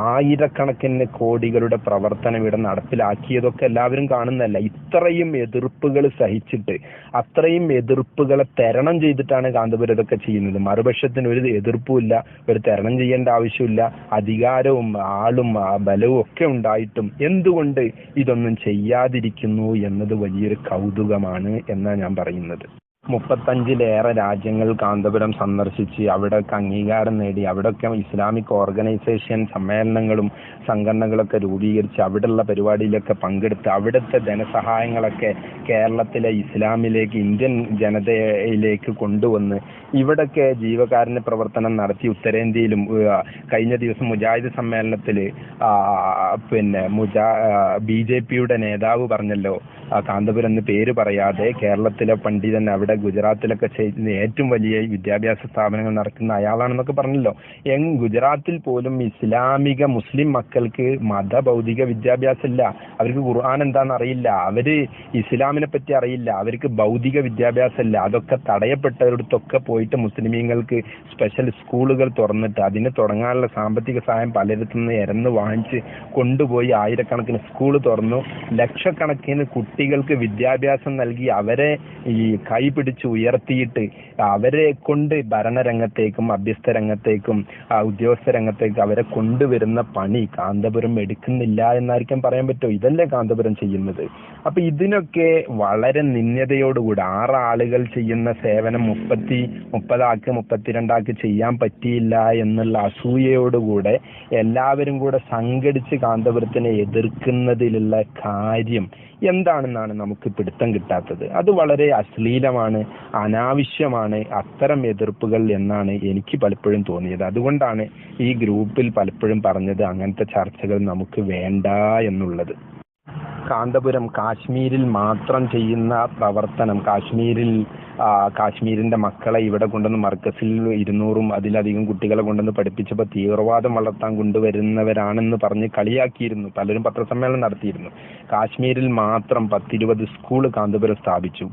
ആയിരക്കണക്കിന് കോടികളുടെ പ്രവർത്തനം ഇവിടെ നടപ്പിലാക്കിയതൊക്കെ എല്ലാവരും കാണുന്നതല്ല. ഇത്രയും എതിർപ്പുകൾ സഹിച്ചിട്ട് അത്രയും എതിർപ്പുകളെ തരണം ചെയ്തിട്ടാണ് കാന്തപുരം ഇതൊക്കെ ചെയ്യുന്നത്. മറുപക്ഷത്തിന് ഒരു എതിർപ്പുമില്ല, ഒരു തരണം ചെയ്യേണ്ട ആവശ്യമില്ല, അധികാരവും ആളും ബലവും ഒക്കെ ഉണ്ടായിട്ടും എന്തുകൊണ്ട് ഇതൊന്നും ചെയ്യാതിരിക്കുന്നു എന്നത് വലിയൊരു കൗതുകമാണ് എന്നാണ് ഞാൻ പറയുന്നത്. 35-ലേറെ രാജ്യങ്ങൾ കാന്തപുരം സന്ദർശിച്ച് അവിടെയൊക്കെ അംഗീകാരം നേടി, അവിടെയൊക്കെ ഇസ്ലാമിക് ഓർഗനൈസേഷൻ സമ്മേളനങ്ങളും സംഘടനകളൊക്കെ രൂപീകരിച്ച് അവിടെയുള്ള പരിപാടിയിലൊക്കെ പങ്കെടുത്ത് അവിടുത്തെ ധനസഹായങ്ങളൊക്കെ കേരളത്തിലെ ഇസ്ലാമിലേക്ക്, ഇന്ത്യൻ ജനതയിലേക്ക് കൊണ്ടുവന്ന് ഇവിടൊക്കെ ജീവകാരുണ്യ പ്രവർത്തനം നടത്തി. ഉത്തരേന്ത്യയിലും കഴിഞ്ഞ ദിവസം മുജാഹിദ് സമ്മേളനത്തിൽ BJPയുടെ നേതാവ് പറഞ്ഞല്ലോ, കാന്തപുരം എന്ന് പേര് പറയാതെ കേരളത്തിലെ പണ്ഡിതൻ അവിടെ ഗുജറാത്തിലൊക്കെ ചെയ്യുന്ന ഏറ്റവും വലിയ വിദ്യാഭ്യാസ സ്ഥാപനങ്ങൾ നടക്കുന്ന അയാളാണെന്നൊക്കെ പറഞ്ഞല്ലോ. ഗുജറാത്തിൽ പോലും ഇസ്ലാമിക മുസ്ലിം മക്കൾക്ക് മതഭൗതിക വിദ്യാഭ്യാസം ഇല്ല. അവർക്ക് ഖുർആൻ എന്താണെന്ന് അറിയില്ല, അവര് ഇസ്ലാമിനെ പറ്റി അറിയില്ല, അവർക്ക് ഭൗതിക വിദ്യാഭ്യാസം ഇല്ല. അതൊക്കെ തടയപ്പെട്ടവരടുത്തൊക്കെ പോയിട്ട് മുസ്ലിമീങ്ങൾക്ക് സ്പെഷ്യൽ സ്കൂളുകൾ തുറന്നിട്ട് അതിന് തുടങ്ങാനുള്ള സാമ്പത്തിക സഹായം പലയിടത്തുനിന്ന് ഇരന്ന് വാങ്ങിച്ച് കൊണ്ടുപോയി ആയിരക്കണക്കിന് സ്കൂൾ തുറന്നു. ലക്ഷക്കണക്കിന് കുട്ടികൾക്ക് വിദ്യാഭ്യാസം നൽകി അവരെ ഈ കൈ പിടിച്ച് ഉയർത്തിയിട്ട് അവരെ കൊണ്ട് ഭരണരംഗത്തേക്കും അഭ്യസ്ത രംഗത്തേക്കും ഉദ്യോഗസ്ഥ രംഗത്തേക്കും അവരെ കൊണ്ടുവരുന്ന പണി കാന്തപുരം എടുക്കുന്നില്ല എന്നായിരിക്കും പറയാൻ പറ്റുമോ? ഇതല്ലേ കാന്തപുരം ചെയ്യുന്നത്? അപ്പൊ ഇതിനൊക്കെ വളരെ നിന്ദ്യതയോടുകൂടി 6 ആളുകൾ ചെയ്യുന്ന സേവനം 30 ആൾക്ക് 32 ആൾക്ക് ചെയ്യാൻ പറ്റിയില്ല എന്നുള്ള അസൂയയോടുകൂടെ എല്ലാവരും കൂടെ സംഘടിച്ച് കാന്തപുരത്തിനെ എതിർക്കുന്നതിലുള്ള കാര്യം എന്താണെന്നാണ് നമുക്ക് പിടുത്തം കിട്ടാത്തത്. അത് വളരെ അശ്ലീലമാണ്, അനാവശ്യമാണ് അത്തരം എതിർപ്പുകൾ എന്നാണ് എനിക്ക് പലപ്പോഴും തോന്നിയത്. അതുകൊണ്ടാണ് ഈ ഗ്രൂപ്പിൽ പലപ്പോഴും പറഞ്ഞത് അങ്ങനത്തെ ചർച്ചകൾ നമുക്ക് വേണ്ട എന്നുള്ളത്. കാന്തപുരം കാശ്മീരിൽ മാത്രം ചെയ്യുന്ന പ്രവർത്തനം, കാശ്മീരിന്റെ മക്കളെ ഇവിടെ കൊണ്ടുവന്ന് മർക്കസിൽ 200-ഉം അതിലധികം കുട്ടികളെ കൊണ്ടുവന്ന് പഠിപ്പിച്ചപ്പോൾ തീവ്രവാദം വളർത്താൻ കൊണ്ടുവരുന്നവരാണെന്ന് പറഞ്ഞ് കളിയാക്കിയിരുന്നു. പലരും പത്രസമ്മേളനം നടത്തിയിരുന്നു. കാശ്മീരിൽ മാത്രം 10-20 സ്കൂൾ കാന്തപുരം സ്ഥാപിച്ചു.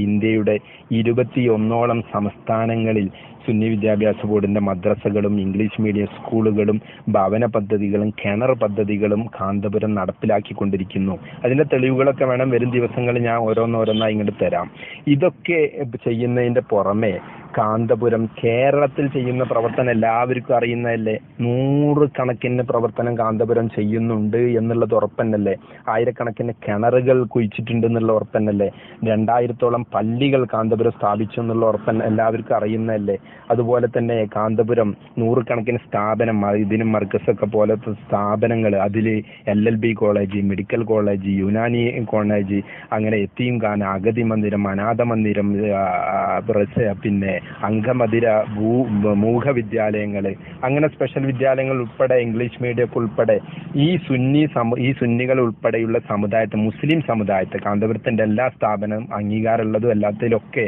ഇന്ത്യയുടെ 21ഓളം സംസ്ഥാനങ്ങളിൽ സുന്നി വിദ്യാഭ്യാസ ബോർഡിന്റെ മദ്രസകളും ഇംഗ്ലീഷ് മീഡിയം സ്കൂളുകളും ഭവന പദ്ധതികളും കിണർ പദ്ധതികളും കാന്തപുരം നടപ്പിലാക്കിക്കൊണ്ടിരിക്കുന്നു. അതിന്റെ തെളിവുകളൊക്കെ വേണം വരും ദിവസങ്ങളിൽ ഞാൻ ഓരോന്നായി ഇങ്ങോട്ട് തരാം. ഇതൊക്കെ ചെയ്യുന്നതിന്റെ പുറമെ കാന്തപുരം കേരളത്തിൽ ചെയ്യുന്ന പ്രവർത്തനം എല്ലാവർക്കും അറിയുന്നതല്ലേ. 100 കണക്കിന് പ്രവർത്തനം കാന്തപുരം ചെയ്യുന്നുണ്ട് എന്നുള്ളത് ഉറപ്പന്നല്ലേ. ആയിരക്കണക്കിന് കിണറുകൾ കുഴിച്ചിട്ടുണ്ട് എന്നുള്ള ഉറപ്പന്നല്ലേ. 2000-ഓളം പള്ളികൾ കാന്തപുരം സ്ഥാപിച്ചു എന്നുള്ള ഉറപ്പൻ എല്ലാവർക്കും അറിയുന്നതല്ലേ. അതുപോലെ തന്നെ കാന്തപുരം 100 കണക്കിന് സ്ഥാപനം, ഇതിനും മർക്കസൊക്കെ പോലത്തെ സ്ഥാപനങ്ങൾ, അതിൽ LLB college, medical college, Unani college, അങ്ങനെ യത്തീംഖാന, അഗതി മന്ദിരം, അനാഥ മന്ദിരം, പിന്നെ അംഗമതിര മൂഖ വിദ്യാലയങ്ങൾ, അങ്ങനെ സ്പെഷ്യൽ വിദ്യാലയങ്ങൾ ഉൾപ്പെടെ ഇംഗ്ലീഷ് മീഡിയം ഒക്കെ ഉൾപ്പെടെ ഈ സുന്നികൾ ഉൾപ്പെടെയുള്ള സമുദായത്തെ, മുസ്ലിം സമുദായത്തെ, കാന്തപുരത്തിന്റെ എല്ലാ സ്ഥാപനവും അംഗീകാരമുള്ളതും അല്ലാത്തതിലൊക്കെ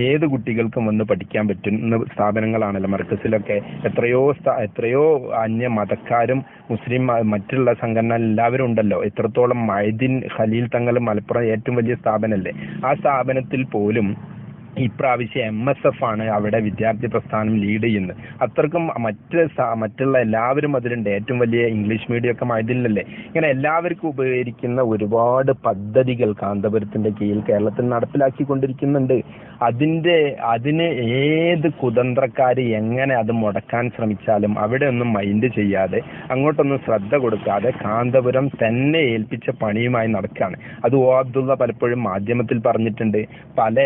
ഏത് കുട്ടികൾക്കും വന്ന് പഠിക്കാൻ പറ്റുന്ന സ്ഥാപനങ്ങളാണല്ലോ. മർക്കസിലൊക്കെ എത്രയോ അന്യ മതക്കാരും മുസ്ലിം മറ്റുള്ള സംഘടന എല്ലാവരും ഉണ്ടല്ലോ. എത്രത്തോളം മൈദിൻ ഖലീൽ തങ്ങൾ മലപ്പുറം ഏറ്റവും വലിയ സ്ഥാപനമല്ലേ. ആ സ്ഥാപനത്തിൽ പോലും ഇപ്രാവശ്യം MSF ആണ് അവിടെ വിദ്യാർത്ഥി പ്രസ്ഥാനം ലീഡ് ചെയ്യുന്നത്. അത്രക്കും മറ്റുള്ള എല്ലാവരും അതിലുണ്ട്. ഏറ്റവും വലിയ ഇംഗ്ലീഷ് മീഡിയം ഒക്കെ മൈദിനിലല്ലേ. ഇങ്ങനെ എല്ലാവർക്കും ഉപകരിക്കുന്ന ഒരുപാട് പദ്ധതികൾ കാന്തപുരത്തിന്റെ കീഴിൽ കേരളത്തിൽ നടപ്പിലാക്കിക്കൊണ്ടിരിക്കുന്നുണ്ട്. അതിന് ഏത് കുതന്ത്രക്കാര് എങ്ങനെ അത് മുടക്കാൻ ശ്രമിച്ചാലും അവിടെ ഒന്നും മൈൻഡ് ചെയ്യാതെ, അങ്ങോട്ടൊന്നും ശ്രദ്ധ കൊടുക്കാതെ കാന്തപുരം തന്നെ ഏൽപ്പിച്ച പണിയുമായി നടക്കുകയാണ്. അത് അബ്ദുള്ള പലപ്പോഴും മാധ്യമത്തിൽ പറഞ്ഞിട്ടുണ്ട്. പല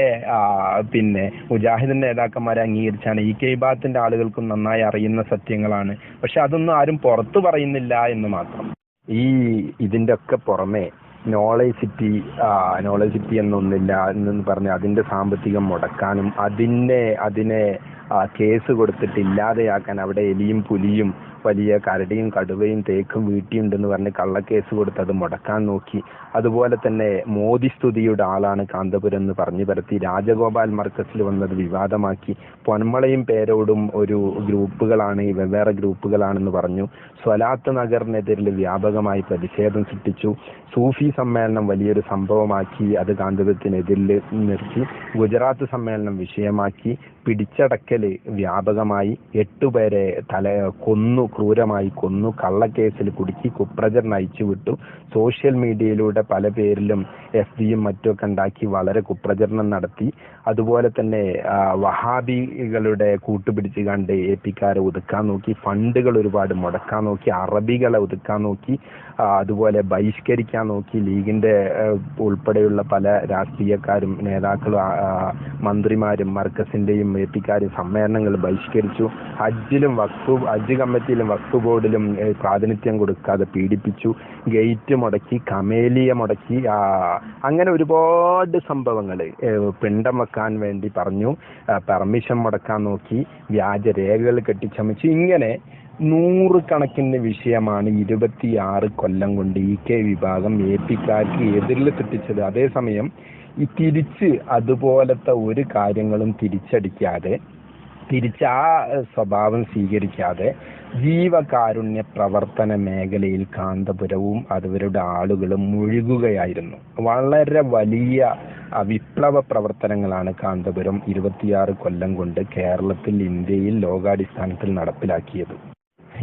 മുജാഹിദ് നേതാക്കന്മാരെ അംഗീകരിച്ചാണ്. ഇബാദത്തിന്റെ ആളുകൾക്കും നന്നായി അറിയുന്ന സത്യങ്ങളാണ്. പക്ഷെ അതൊന്നും ആരും പുറത്തു പറയുന്നില്ല എന്ന് മാത്രം. ഇതിന്റെ ഒക്കെ പുറമെ നോളജ് സിറ്റി എന്നൊന്നില്ല എന്ന് പറഞ്ഞ് അതിന്റെ സാമ്പത്തികം മുടക്കാനും അതിനെ കേസ് കൊടുത്തിട്ട് ഇല്ലാതെയാക്കാൻ, അവിടെ എലിയും പുലിയും വലിയ കരടിയും കടുവയും തേക്കും വീട്ടിയുണ്ടെന്ന് പറഞ്ഞ് കള്ളക്കേസ് കൊടുത്ത് അത് മുടക്കാൻ നോക്കി. അതുപോലെ തന്നെ മോദി സ്തുതിയുടെ ആളാണ് കാന്തപുരം എന്ന് പറഞ്ഞു പരത്തി രാജഗോപാൽ മർക്കസിൽ വന്നത് വിവാദമാക്കി. പൊന്മളയും പേരോടും ഒരു ഗ്രൂപ്പുകളാണ്, വെവ്വേറെ ഗ്രൂപ്പുകളാണെന്ന് പറഞ്ഞു. സ്വലാത്ത് നഗറിനെതിരിൽ വ്യാപകമായി പ്രതിഷേധം സൃഷ്ടിച്ചു. സൂഫി സമ്മേളനം വലിയൊരു സംഭവമാക്കി, അത് കാന്തപുരത്തിനെതിരിൽ നിർത്തി. ഗുജറാത്ത് സമ്മേളനം വിഷയമാക്കി. പിടിച്ചടക്കല് വ്യാപകമായി. 8 പേരെ ക്രൂരമായി കൊന്നു. കള്ളക്കേസിൽ കുടുക്കി കുപ്രചരണം അയച്ചുവിട്ടു. സോഷ്യൽ മീഡിയയിലൂടെ പല പേരിലും FBയും മറ്റുമൊക്കെ ഉണ്ടാക്കി വളരെ കുപ്രചരണം നടത്തി. അതുപോലെ തന്നെ വഹാബികളുടെ കൂട്ടുപിടിച്ച് കണ്ട് APക്കാരെ ഒതുക്കാൻ നോക്കി. ഫണ്ടുകൾ ഒരുപാട് മുടക്കാൻ നോക്കി. അറബികളെ ഒതുക്കാൻ നോക്കി. അതുപോലെ ബഹിഷ്കരിക്കാൻ നോക്കി. ലീഗിന്റെ ഉൾപ്പെടെയുള്ള പല രാഷ്ട്രീയക്കാരും നേതാക്കളും മന്ത്രിമാരും മർക്കസിന്റെയും APക്കാരും സമ്മേളനങ്ങൾ ബഹിഷ്കരിച്ചു. ഹജ്ജ് കമ്മിറ്റിയിലും വഖഫ് ബോർഡിലും പ്രാതിനിധ്യം കൊടുക്കാതെ പീഡിപ്പിച്ചു. ഗേറ്റ് മുടക്കി, കമേലിയ മുടക്കി. അങ്ങനെ ഒരുപാട് സംഭവങ്ങൾ. പിണ്ടം വെക്കാൻ വേണ്ടി പറഞ്ഞു, പെർമിഷൻ മുടക്കാൻ നോക്കി, വ്യാജരേഖകൾ കെട്ടിച്ചമച്ചു. ഇങ്ങനെ 100 കണക്കിന് വിഷയമാണ് 26 കൊല്ലം കൊണ്ട് വിഭാഗം APക്കാർക്ക് എതിരിൽ സൃഷ്ടിച്ചത്. അതേസമയം തിരിച്ച് അതുപോലത്തെ ഒരു കാര്യങ്ങളും തിരിച്ചടിക്കാതെ, ആ സ്വഭാവം സ്വീകരിക്കാതെ ജീവകാരുണ്യ പ്രവർത്തന മേഖലയിൽ കാന്തപുരവും അവരുടെ ആളുകളും മുഴുകുകയായിരുന്നു. വളരെ വലിയ വിപ്ലവ പ്രവർത്തനങ്ങളാണ് കാന്തപുരം 26 കൊല്ലം കൊണ്ട് കേരളത്തിൽ, ഇന്ത്യയിൽ ലോകാടിസ്ഥാനത്തിൽ നടപ്പിലാക്കിയത്.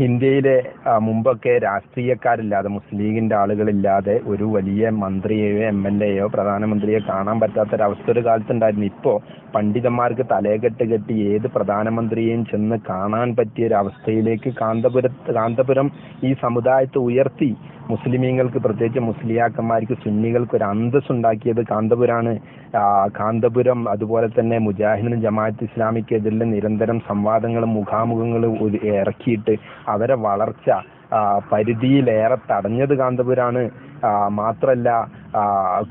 ഇന്ത്യയിലെ മുമ്പൊക്കെ രാഷ്ട്രീയക്കാരില്ലാതെ, മുസ്ലിം ലീഗിന്റെ ആളുകളില്ലാതെ ഒരു വലിയ മന്ത്രിയെയോ MLAയോ പ്രധാനമന്ത്രിയോ കാണാൻ പറ്റാത്തൊരവസ്ഥ ഒരു കാലത്തുണ്ടായിരുന്നു. ഇപ്പോ പണ്ഡിതന്മാർക്ക് തലയെക്കെട്ട് കെട്ടി ഏത് പ്രധാനമന്ത്രിയെയും ചെന്ന് കാണാൻ പറ്റിയ ഒരു അവസ്ഥയിലേക്ക് കാന്തപുരം ഈ സമുദായത്തെ ഉയർത്തി. മുസ്ലിമീങ്ങൾക്ക്, പ്രത്യേകിച്ച് മുസ്ലിയാക്കന്മാർക്ക്, സുന്നികൾക്ക് ഒരു അന്തസ് ഉണ്ടാക്കിയത് കാന്തപുരാണ്. കാന്തപുരം അതുപോലെ തന്നെ മുജാഹിദിനും ജമാഅത്ത് ഇസ്ലാമിക്കെതിരെ നിരന്തരം സംവാദങ്ങളും മുഖാമുഖങ്ങളും ഇറക്കിയിട്ട് അവരെ വളർച്ച പരിധിയിലേറെ തടഞ്ഞത് കാന്തപുരാണ്. മാത്രല്ല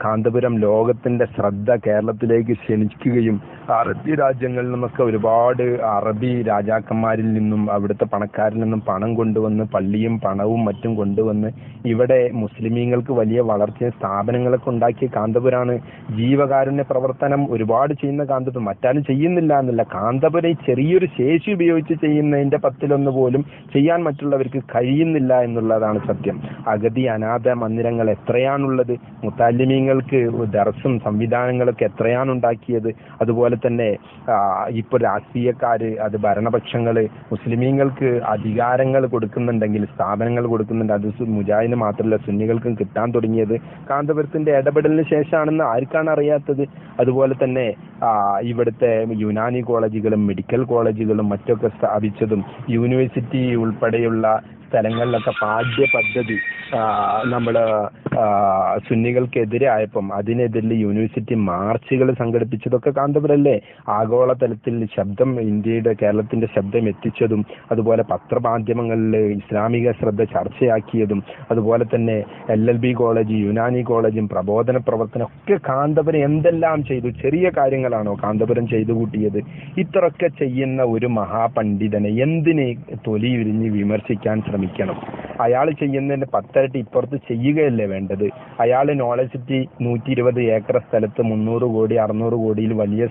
കാന്തപുരം ലോകത്തിന്റെ ശ്രദ്ധ കേരളത്തിലേക്ക് ക്ഷണിക്കുകയും അറബി രാജ്യങ്ങളിൽ നിന്നൊക്കെ ഒരുപാട് അറബി രാജാക്കന്മാരിൽ നിന്നും അവിടുത്തെ പണക്കാരിൽ നിന്നും പണം കൊണ്ടുവന്ന്, പള്ളിയും പണവും മറ്റും കൊണ്ടുവന്ന് ഇവിടെ മുസ്ലിമീങ്ങൾക്ക് വലിയ വളർച്ചയും സ്ഥാപനങ്ങളൊക്കെ ഉണ്ടാക്കിയ കാന്തപുരാണ്. ജീവകാരുണ്യ പ്രവർത്തനം ഒരുപാട് ചെയ്യുന്ന കാന്തപുരം മറ്റാരും ചെയ്യുന്നില്ല എന്നല്ല, കാന്തപുരം ചെറിയൊരു ശേഷി ഉപയോഗിച്ച് ചെയ്യുന്നതിന്റെ 10-1 പോലും ചെയ്യാൻ മറ്റുള്ളവർക്ക് കഴിയുന്നില്ല എന്നുള്ളതാണ് സത്യം. അഗതി അനാഥ മന്ദിരങ്ങൾ എത്രയാണുള്ളത്, മുത്തല്ലിമീങ്ങൾക്ക് ദർസും സംവിധാനങ്ങളൊക്കെ എത്രയാണ് ഉണ്ടാക്കിയത്. അതുപോലെ തന്നെ ഇപ്പോൾ രാഷ്ട്രീയക്കാര്, അത് ഭരണപക്ഷങ്ങള് മുസ്ലിമീങ്ങൾക്ക് അധികാരങ്ങൾ കൊടുക്കുന്നുണ്ടെങ്കിൽ, സ്ഥാപനങ്ങൾ കൊടുക്കുന്നുണ്ട്, അത് മുജാഹിദിന് മാത്രമല്ല സുന്നികൾക്കും കിട്ടാൻ തുടങ്ങിയത് കാന്തപുരത്തിന്റെ ഇടപെടലിന് ശേഷമാണെന്ന് ആർക്കാണ് അറിയാത്തത്. അതുപോലെ തന്നെ ഇവിടുത്തെ യുനാനി കോളേജുകളും മെഡിക്കൽ കോളേജുകളും മറ്റൊക്കെ സ്ഥാപിച്ചതും യൂണിവേഴ്സിറ്റി ഉൾപ്പെടെയുള്ള സ്ഥലങ്ങളിലൊക്കെ പാഠ്യപദ്ധതി നമ്മൾ സുന്നികൾക്കെതിരെ ആയപ്പം അതിനെതിരെ യൂണിവേഴ്സിറ്റി മാർച്ചുകൾ സംഘടിപ്പിച്ചതൊക്കെ കാന്തപുരല്ലേ? ആഗോളതലത്തിൽ ഇന്ത്യയുടെ കേരളത്തിന്റെ ശബ്ദം എത്തിച്ചതും, അതുപോലെ പത്രമാധ്യമങ്ങളിൽ ഇസ്ലാമിക ശ്രദ്ധ ചർച്ചയാക്കിയതും, അതുപോലെ തന്നെ LLB കോളേജ്, യുനാനി കോളേജും പ്രബോധന പ്രവർത്തനം ഒക്കെ കാന്തപുരം എന്തെല്ലാം ചെയ്തു? ചെറിയ കാര്യങ്ങളാണോ കാന്തപുരം ചെയ്തു കൂട്ടിയത്? ഇത്രയൊക്കെ ചെയ്യുന്ന ഒരു മഹാപണ്ഡിതനെ എന്തിന് തൊലി ഉരിഞ്ഞ് വിമർശിക്കാൻ ശ്രമിക്കണം? അയാൾ ചെയ്യുന്നതിന്റെ 10 ഇരട്ടി ഇപ്പുറത്ത് ചെയ്യുകയല്ലേ വേണ്ടത്? അയാൾ നോളജ് സിറ്റി 120 ഏക്കർ സ്ഥലത്ത് 300 കോടി 600 കോടിയിൽ വലിയ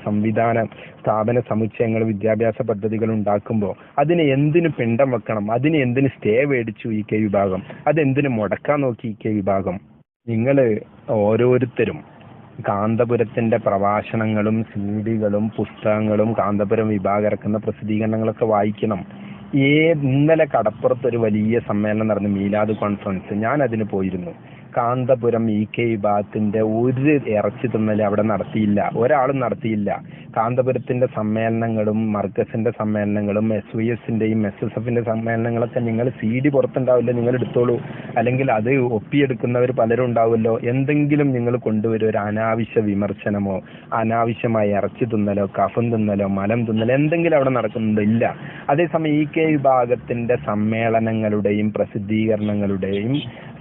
സ്ഥാപന സമുച്ചയങ്ങൾ, വിദ്യാഭ്യാസ പദ്ധതികൾ ഉണ്ടാക്കുമ്പോൾ അതിന് എന്തിനു പിണ്ടം വെക്കണം? അതിന് എന്തിന് സ്റ്റേ മേടിച്ചു EK വിഭാഗം? അതെന്തിനു മുടക്കാൻ നോക്കി EK വിഭാഗം? നിങ്ങൾ ഓരോരുത്തരും കാന്തപുരത്തിന്റെ പ്രഭാഷണങ്ങളും CD-കളും പുസ്തകങ്ങളും കാന്തപുരം വിഭാഗം ഇറക്കുന്ന പ്രസിദ്ധീകരണങ്ങളൊക്കെ വായിക്കണം. ഇന്നലെ കടപ്പുറത്ത് ഒരു വലിയ സമ്മേളനം നടന്നു, മീലാദ് കോൺഫറൻസ്. ഞാൻ അതിന് പോയിരുന്നു. കാന്തപുരം EK വിഭാഗത്തിന്റെ ഒരു ഇറച്ചി തിന്നൽ അവിടെ നടത്തിയില്ല, ഒരാളും നടത്തിയില്ല. കാന്തപുരത്തിന്റെ സമ്മേളനങ്ങളും മർക്കസിന്റെ സമ്മേളനങ്ങളും SYSന്റെയും SSFന്റെ സമ്മേളനങ്ങളൊക്കെ നിങ്ങൾ CD പുറത്തുണ്ടാവില്ല, നിങ്ങൾ എടുത്തോളൂ. അല്ലെങ്കിൽ അത് ഒപ്പിയെടുക്കുന്നവർ പലരും ഉണ്ടാവുമല്ലോ. എന്തെങ്കിലും നിങ്ങൾ കൊണ്ടുവരും, ഒരു അനാവശ്യ വിമർശനമോ അനാവശ്യമായ ഇറച്ചി തിന്നലോ കഫം തിന്നലോ മലം തിന്നലോ എന്തെങ്കിലും അവിടെ നടക്കുന്നുണ്ടോ? ഇല്ല. അതേസമയം EK വിഭാഗത്തിന്റെ സമ്മേളനങ്ങളുടെയും പ്രസിദ്ധീകരണങ്ങളുടെയും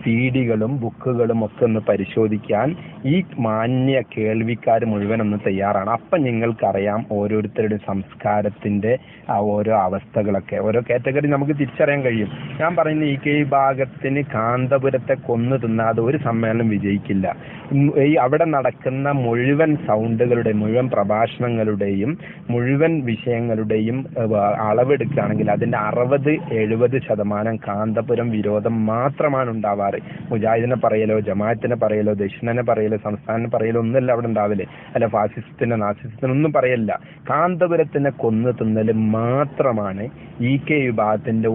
CD-കളും ബുക്കുകളും ഒക്കെ ഒന്ന് പരിശോധിക്കാൻ ഈ മാന്യ കേൾവിക്കാർ മുഴുവൻ ഒന്ന് തയ്യാറാണ്. അപ്പം നിങ്ങൾക്കറിയാം ഓരോരുത്തരുടെ സംസ്കാരത്തിന്റെ ഓരോ അവസ്ഥകളൊക്കെ, ഓരോ കാറ്റഗറി നമുക്ക് തിരിച്ചറിയാൻ കഴിയും. ഞാൻ പറയുന്ന EK വിഭാഗത്തിന് കാന്തപുരത്തെ കൊന്നു തിന്നാതെ ഒരു സമ്മേളനം വിജയിക്കില്ല. അവിടെ നടക്കുന്ന മുഴുവൻ സൗണ്ടുകളുടെയും മുഴുവൻ പ്രഭാഷണങ്ങളുടെയും മുഴുവൻ വിഷയങ്ങളുടെയും അളവെടുക്കുകയാണെങ്കിൽ അതിന്റെ 60-70% കാന്തപുരം വിരോധം മാത്രമാണ് ഉണ്ടാവാറ്. മുജാഹിദിനെ പറയലോ, ജമാഅത്തിനെ പറയലോ, ദക്ഷിണനെ പറയലോ, സംസ്ഥാനം പറയലോ ഒന്നല്ല അവിടെ ഉണ്ടാവില്ലേ. അല്ല ഫാസിസത്തിന് നാസിസത്തിനൊന്നും പറയല്ല. കാന്തപുരത്തിനെ കൊന്നു തിന്നല് മാത്രമാണ് EK വിഭാഗത്തിന്റെ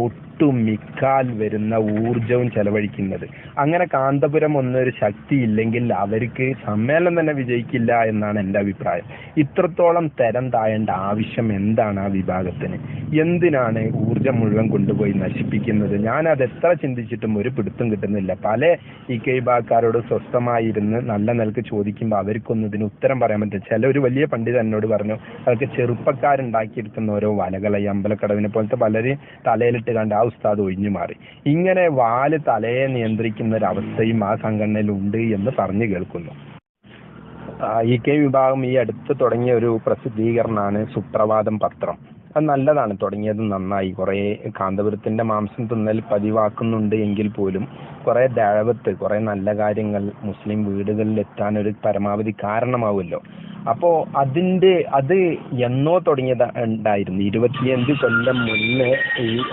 മിക്കാൽ വരുന്ന ഊർജവും ചെലവഴിക്കുന്നത്. അങ്ങനെ കാന്തപുരം ഒന്നൊരു ശക്തി ഇല്ലെങ്കിൽ അവർക്ക് സമ്മേളനം തന്നെ വിജയിക്കില്ല എന്നാണ് എൻ്റെ അഭിപ്രായം. ഇത്രത്തോളം തരം താഴേണ്ട ആവശ്യം എന്താണ് ആ വിഭാഗത്തിന്? എന്തിനാണ് ഊർജം മുഴുവൻ കൊണ്ടുപോയി നശിപ്പിക്കുന്നത്? ഞാനത് എത്ര ചിന്തിച്ചിട്ടും ഒരു പിടുത്തം കിട്ടുന്നില്ല. പല EK വിഭാഗക്കാരോട് സ്വസ്ഥമായിരുന്ന് നല്ല നിലക്ക് ചോദിക്കുമ്പോൾ അവർക്കൊന്നും ഇതിന് ഉത്തരം പറയാൻ പറ്റില്ല. ഒരു വലിയ പണ്ഡിതൻ എന്നോട് പറഞ്ഞു, അതൊക്കെ ചെറുപ്പക്കാരുണ്ടാക്കിയെടുക്കുന്ന ഓരോ വലകളെ, അമ്പലക്കടവിനെ പോലത്തെ പലരും തലയിലിട്ട് കണ്ട് ആ ഉസ്താദ് ഒഴിഞ്ഞു മാറി. ഇങ്ങനെ വാല് തലയെ നിയന്ത്രിക്കുന്ന ഒരു അവസ്ഥയും ആ സംഘടനയിൽ ഉണ്ട് എന്ന് പറഞ്ഞു കേൾക്കുന്നു. EK വിഭാഗം ഈ അടുത്ത് തുടങ്ങിയ ഒരു പ്രസിദ്ധീകരണമാണ് സുപ്രഭാതം പത്രം. അത് നല്ലതാണ്, തുടങ്ങിയത് നന്നായി. കുറെ കാന്തപുരത്തിന്റെ മാംസം തിന്നൽ പതിവാക്കുന്നുണ്ട് എങ്കിൽ പോലും കുറെ ദഅവത്ത്, കുറെ നല്ല കാര്യങ്ങൾ മുസ്ലിം വീടുകളിൽ എത്താൻ ഒരു പരമാവധി കാരണമാവുമല്ലോ. അപ്പോ അത് എന്നോ തുടങ്ങിയത് ഉണ്ടായിരുന്നു. 25 കൊല്ലം മുന്നേ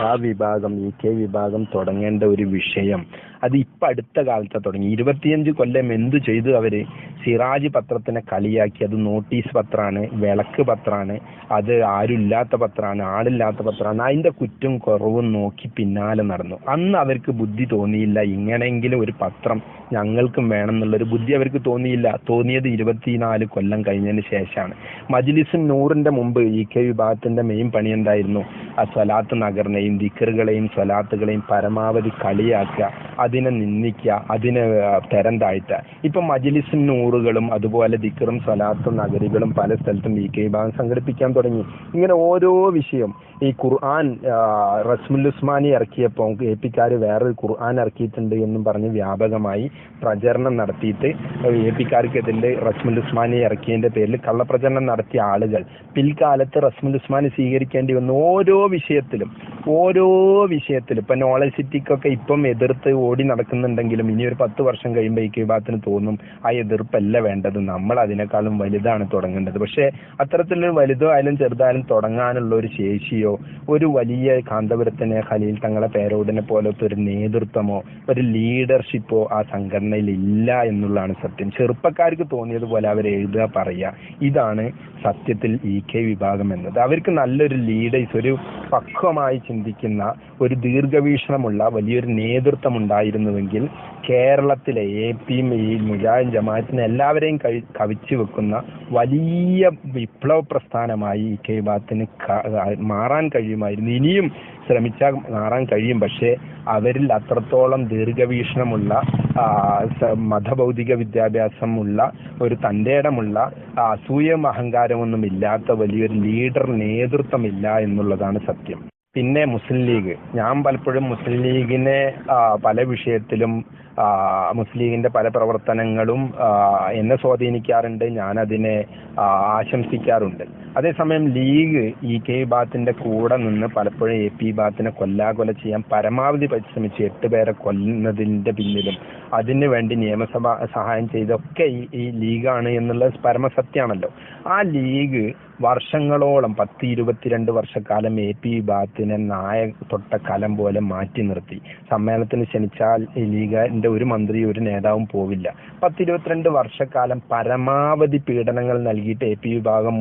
ആ വിഭാഗം EK വിഭാഗം തുടങ്ങേണ്ട ഒരു വിഷയം അത് ഇപ്പൊ അടുത്ത കാലത്ത് തുടങ്ങി. 25 കൊല്ലം എന്തു ചെയ്തു അവര്? സിറാജ് പത്രത്തിനെ കളിയാക്കി. അത് നോട്ടീസ് പത്രാണ്, വിളക്ക് പത്രാണ്, അത് ആരുമില്ലാത്ത പത്രാണ്, ആളില്ലാത്ത പത്രാണ്. അതിന്റെ കുറ്റും കുറവും നോക്കി പിന്നാലെ നടന്നു. അന്ന് അവർക്ക് ബുദ്ധി തോന്നിയില്ല, ഇങ്ങനെയെങ്കിലും ഒരു പത്രം ഞങ്ങൾക്കും വേണം എന്നുള്ളൊരു ബുദ്ധി അവർക്ക് തോന്നിയില്ല. തോന്നിയത് 24 കൊല്ലം കഴിഞ്ഞതിന് ശേഷമാണ്. മജ്ലിസുൻ നൂറിന്റെ മുമ്പ് EK വിഭാഗത്തിന്റെ മെയിൻ പണി എന്തായിരുന്നു? ആ സ്വലാത്ത് നഗറിനെയും ദിക്റുകളെയും സ്വലാത്തുകളെയും പരമാവധി കളിയാക്കുക, അതിനെ നിന്ദിക്കുക, അതിനെ തരം താഴ്ത്തുക. ഇപ്പൊ മജ്ലിസുൻ നൂറുകളും അതുപോലെ ദിക്റും സ്വലാത്തും നഗരികളും പല സ്ഥലത്തും EK വിഭാഗം സംഘടിപ്പിക്കാൻ തുടങ്ങി. ഇങ്ങനെ ഓരോ വിഷയം. ഈ ഖുർആൻ റസ്മുൽ ഉസ്മാനി ഇറക്കിയപ്പോൾ AP-ക്കാർ വേറൊരു ഖുർആൻ ഇറക്കിയിട്ടുണ്ട് എന്നും പറഞ്ഞ് വ്യാപകമായി പ്രചരണം നടത്തിയിട്ട് AP-ക്കാർക്കെതിരെ റസ്മുൽ ഉസ്മാനി ഇറക്കിയതിന്റെ പേരിൽ കള്ളപ്രചരണം നടത്തിയ ആളുകൾ പിൽക്കാലത്ത് റസ്മുൽ ഉസ്മാനി സ്വീകരിക്കേണ്ടി വന്നു. ഓരോ വിഷയത്തിലും ഇപ്പൊ നോളജ് സിറ്റിക്കൊക്കെ ഇപ്പം എതിർത്ത് ഓടി നടക്കുന്നുണ്ടെങ്കിലും ഇനി ഒരു 10 വർഷം കഴിയുമ്പോൾ EK വിഭാഗത്തിന് തോന്നും ആ എതിർപ്പല്ല വേണ്ടത്, നമ്മൾ അതിനേക്കാളും വലുതാണ് തുടങ്ങേണ്ടത്. പക്ഷെ അത്തരത്തിലൊരു വലുതോ ആയാലും ചെറുതായാലും തുടങ്ങാനുള്ള ഒരു ശേഷിയോ ഒരു വലിയ കാന്തപുരത്തിന് ഖലീൽ തങ്ങളെ പേരോടിനെ പോലത്തെ ഒരു നേതൃത്വമോ ഒരു ലീഡർഷിപ്പോ ആ സംഘടനയിൽ ഇല്ല എന്നുള്ളതാണ് സത്യം. ചെറുപ്പക്കാർക്ക് തോന്നിയതുപോലെ അവർ എഴുതുക, പറയുക, ഇതാണ് സത്യത്തിൽ EK വിഭാഗം എന്നത്. അവർക്ക് നല്ലൊരു ലീഡേഴ്സ്, ഒരു പക്വമായി ചിന്തിക്കുന്ന ഒരു ദീർഘവീക്ഷണമുള്ള വലിയൊരു നേതൃത്വം ഉണ്ടായിരുന്നുവെങ്കിൽ കേരളത്തിലെ APയും ഈ മുജാഹിദ് ജമാഅത്തിനെ എല്ലാവരെയും കവിച്ചു വെക്കുന്ന വലിയ വിപ്ലവ പ്രസ്ഥാനമായി ഈ കേബാത്തിന് മാറാൻ കഴിയുമായിരുന്നു. ഇനിയും ശ്രമിച്ചാൽ മാറാൻ കഴിയും. പക്ഷേ അവരിൽ അത്രത്തോളം ദീർഘവീക്ഷണമുള്ള മതഭൗതിക വിദ്യാഭ്യാസമുള്ള ഒരു തന്റേടമുള്ള അസൂയയും അഹങ്കാരമൊന്നും ഇല്ലാത്ത വലിയൊരു ലീഡർ നേതൃത്വമില്ല എന്നുള്ളതാണ് സത്യം. പിന്നെ മുസ്ലിം ലീഗ്, ഞാൻ പലപ്പോഴും മുസ്ലിം ലീഗിനെ പല വിഷയത്തിലും മുസ്ലിം ലീഗിന്റെ പല പ്രവർത്തനങ്ങളും എന്നെ സ്വാധീനിക്കാറുണ്ട്, ഞാനതിനെ ആശംസിക്കാറുണ്ട്. അതേസമയം ലീഗ് കെ വിഭാഗത്തിന്റെ കൂടെ നിന്ന് പലപ്പോഴും AP വിഭാഗത്തിനെ കൊല്ലാകൊല ചെയ്യാൻ പരമാവധി പരിശ്രമിച്ചു. 8 പേരെ കൊല്ലുന്നതിന്റെ പിന്നിലും അതിനു വേണ്ടി നിയമസഭ സഹായം ചെയ്തൊക്കെ ഈ ലീഗാണ് എന്നുള്ളത് പരമസത്യമാണല്ലോ. ആ ലീഗ് വർഷങ്ങളോളം 10-22 വർഷക്കാലം AP വിഭാഗത്തിനെ നായ തൊട്ട കലം പോലെ മാറ്റി നിർത്തി. സമ്മേളനത്തിന് ക്ഷണിച്ചാൽ ഈ ലീഗിന്റെ ഒരു മന്ത്രി ഒരു നേതാവും പോവില്ല. 10-22 വർഷക്കാലം പരമാവധി പീഡനങ്ങൾ നൽകിയിട്ട് AP വിഭാഗം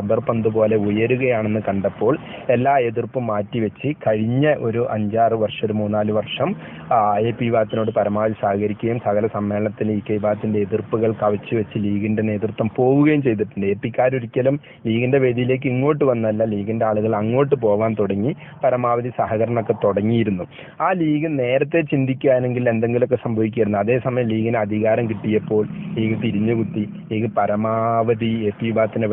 റബ്ബർ പന്ത് പോലെ ഉയരുകയാണെന്ന് കണ്ടപ്പോൾ എല്ലാ എതിർപ്പും മാറ്റിവെച്ച് കഴിഞ്ഞ ഒരു 5-6 വർഷം, ഒരു 3-4 വർഷം AP വിഭാഗത്തിനോട് പരമാവധി സഹകരിക്കുകയും സകല സമ്മേളനത്തിൽ കെ വിഭാഗത്തിന്റെ എതിർപ്പുകൾ കവച്ചു വെച്ച് ലീഗിന്റെ നേതൃത്വം പോവുകയും ചെയ്തിട്ടുണ്ട്. APക്കാരൊരിക്കലും ലീഗിന്റെ വേദിയിലേക്ക് ഇങ്ങോട്ട് വന്നല്ല, ലീഗിന്റെ ആളുകൾ അങ്ങോട്ട് പോകാൻ തുടങ്ങി, പരമാവധി സഹകരണമൊക്കെ തുടങ്ങിയിരുന്നു. ആ ലീഗ് നേരത്തെ ചിന്തിക്കുകയാണെങ്കിൽ എന്തെങ്കിലുമൊക്കെ സംഭവിക്കുമായിരുന്നു. അതേസമയം ലീഗിന് അധികാരം കിട്ടിയപ്പോൾ ലീഗ് തിരിഞ്ഞുകുത്തി, ലീഗ് പരമാവധി AP വിഭാഗത്തിനെ